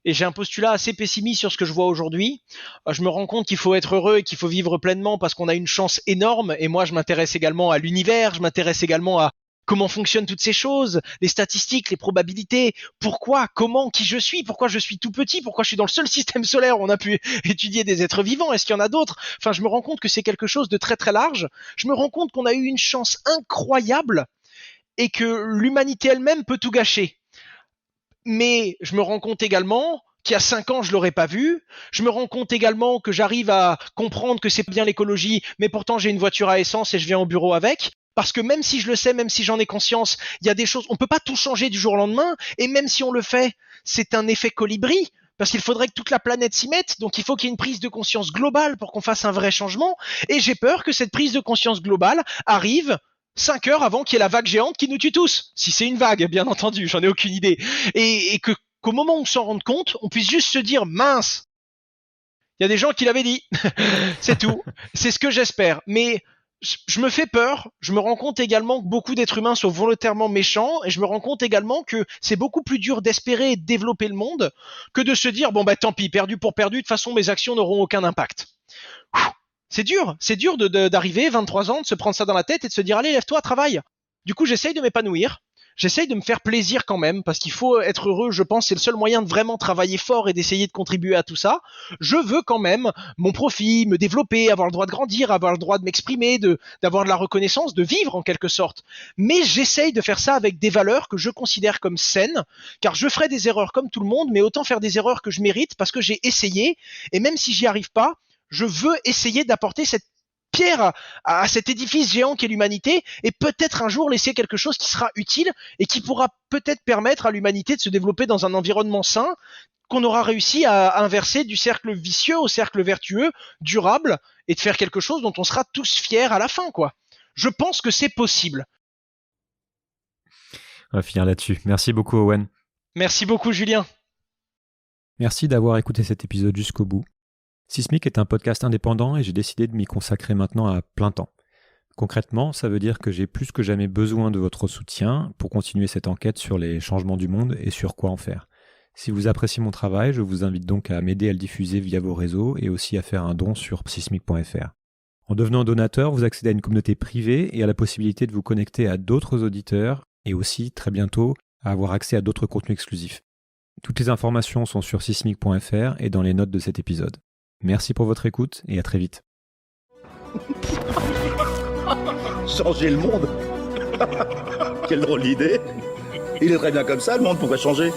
Et j'ai un postulat assez pessimiste sur ce que je vois aujourd'hui. Je me rends compte qu'il faut être heureux et qu'il faut vivre pleinement parce qu'on a une chance énorme. Et moi, je m'intéresse également à l'univers, je m'intéresse également à comment fonctionnent toutes ces choses, les statistiques, les probabilités, pourquoi, comment, qui je suis, pourquoi je suis tout petit, pourquoi je suis dans le seul système solaire où on a pu étudier des êtres vivants, est-ce qu'il y en a d'autres? Enfin, je me rends compte que c'est quelque chose de très très large. Je me rends compte qu'on a eu une chance incroyable et que l'humanité elle-même peut tout gâcher. Mais je me rends compte également qu'il y a 5 ans, je l'aurais pas vu. Je me rends compte également que j'arrive à comprendre que c'est bien l'écologie, mais pourtant j'ai une voiture à essence et je viens au bureau avec. Parce que même si je le sais, même si j'en ai conscience, il y a des choses, on peut pas tout changer du jour au lendemain, et même si on le fait, c'est un effet colibri, parce qu'il faudrait que toute la planète s'y mette, donc il faut qu'il y ait une prise de conscience globale pour qu'on fasse un vrai changement, et j'ai peur que cette prise de conscience globale arrive 5 heures avant qu'il y ait la vague géante qui nous tue tous. Si c'est une vague, bien entendu, j'en ai aucune idée. Et qu'au moment où on s'en rende compte, on puisse juste se dire, mince, il y a des gens qui l'avaient dit. C'est tout. C'est ce que j'espère. Mais je me fais peur. Je me rends compte également que beaucoup d'êtres humains sont volontairement méchants. Et je me rends compte également que c'est beaucoup plus dur d'espérer et de développer le monde que de se dire, bon bah tant pis, perdu pour perdu, de toute façon mes actions n'auront aucun impact. C'est dur d'arriver, 23 ans, de se prendre ça dans la tête et de se dire, allez, lève-toi, travaille. Du coup, j'essaye de m'épanouir. J'essaye de me faire plaisir quand même, parce qu'il faut être heureux, je pense, c'est le seul moyen de vraiment travailler fort et d'essayer de contribuer à tout ça. Je veux quand même mon profit, me développer, avoir le droit de grandir, avoir le droit de m'exprimer, d'avoir de la reconnaissance, de vivre en quelque sorte. Mais j'essaye de faire ça avec des valeurs que je considère comme saines, car je ferai des erreurs comme tout le monde, mais autant faire des erreurs que je mérite, parce que j'ai essayé, et même si j'y arrive pas, je veux essayer d'apporter cette pierre à cet édifice géant qu'est l'humanité et peut-être un jour laisser quelque chose qui sera utile et qui pourra peut-être permettre à l'humanité de se développer dans un environnement sain qu'on aura réussi à inverser du cercle vicieux au cercle vertueux, durable et de faire quelque chose dont on sera tous fiers à la fin, quoi. Je pense que c'est possible. On va finir là-dessus. Merci beaucoup, Owen. Merci beaucoup, Julien. Merci d'avoir écouté cet épisode jusqu'au bout. Sismic est un podcast indépendant et j'ai décidé de m'y consacrer maintenant à plein temps. Concrètement, ça veut dire que j'ai plus que jamais besoin de votre soutien pour continuer cette enquête sur les changements du monde et sur quoi en faire. Si vous appréciez mon travail, je vous invite donc à m'aider à le diffuser via vos réseaux et aussi à faire un don sur sismic.fr. En devenant donateur, vous accédez à une communauté privée et à la possibilité de vous connecter à d'autres auditeurs et aussi, très bientôt, à avoir accès à d'autres contenus exclusifs. Toutes les informations sont sur sismic.fr et dans les notes de cet épisode. Merci pour votre écoute et à très vite. Changer le monde. Quelle drôle d'idée. Il est très bien comme ça, le monde, pourquoi changer ?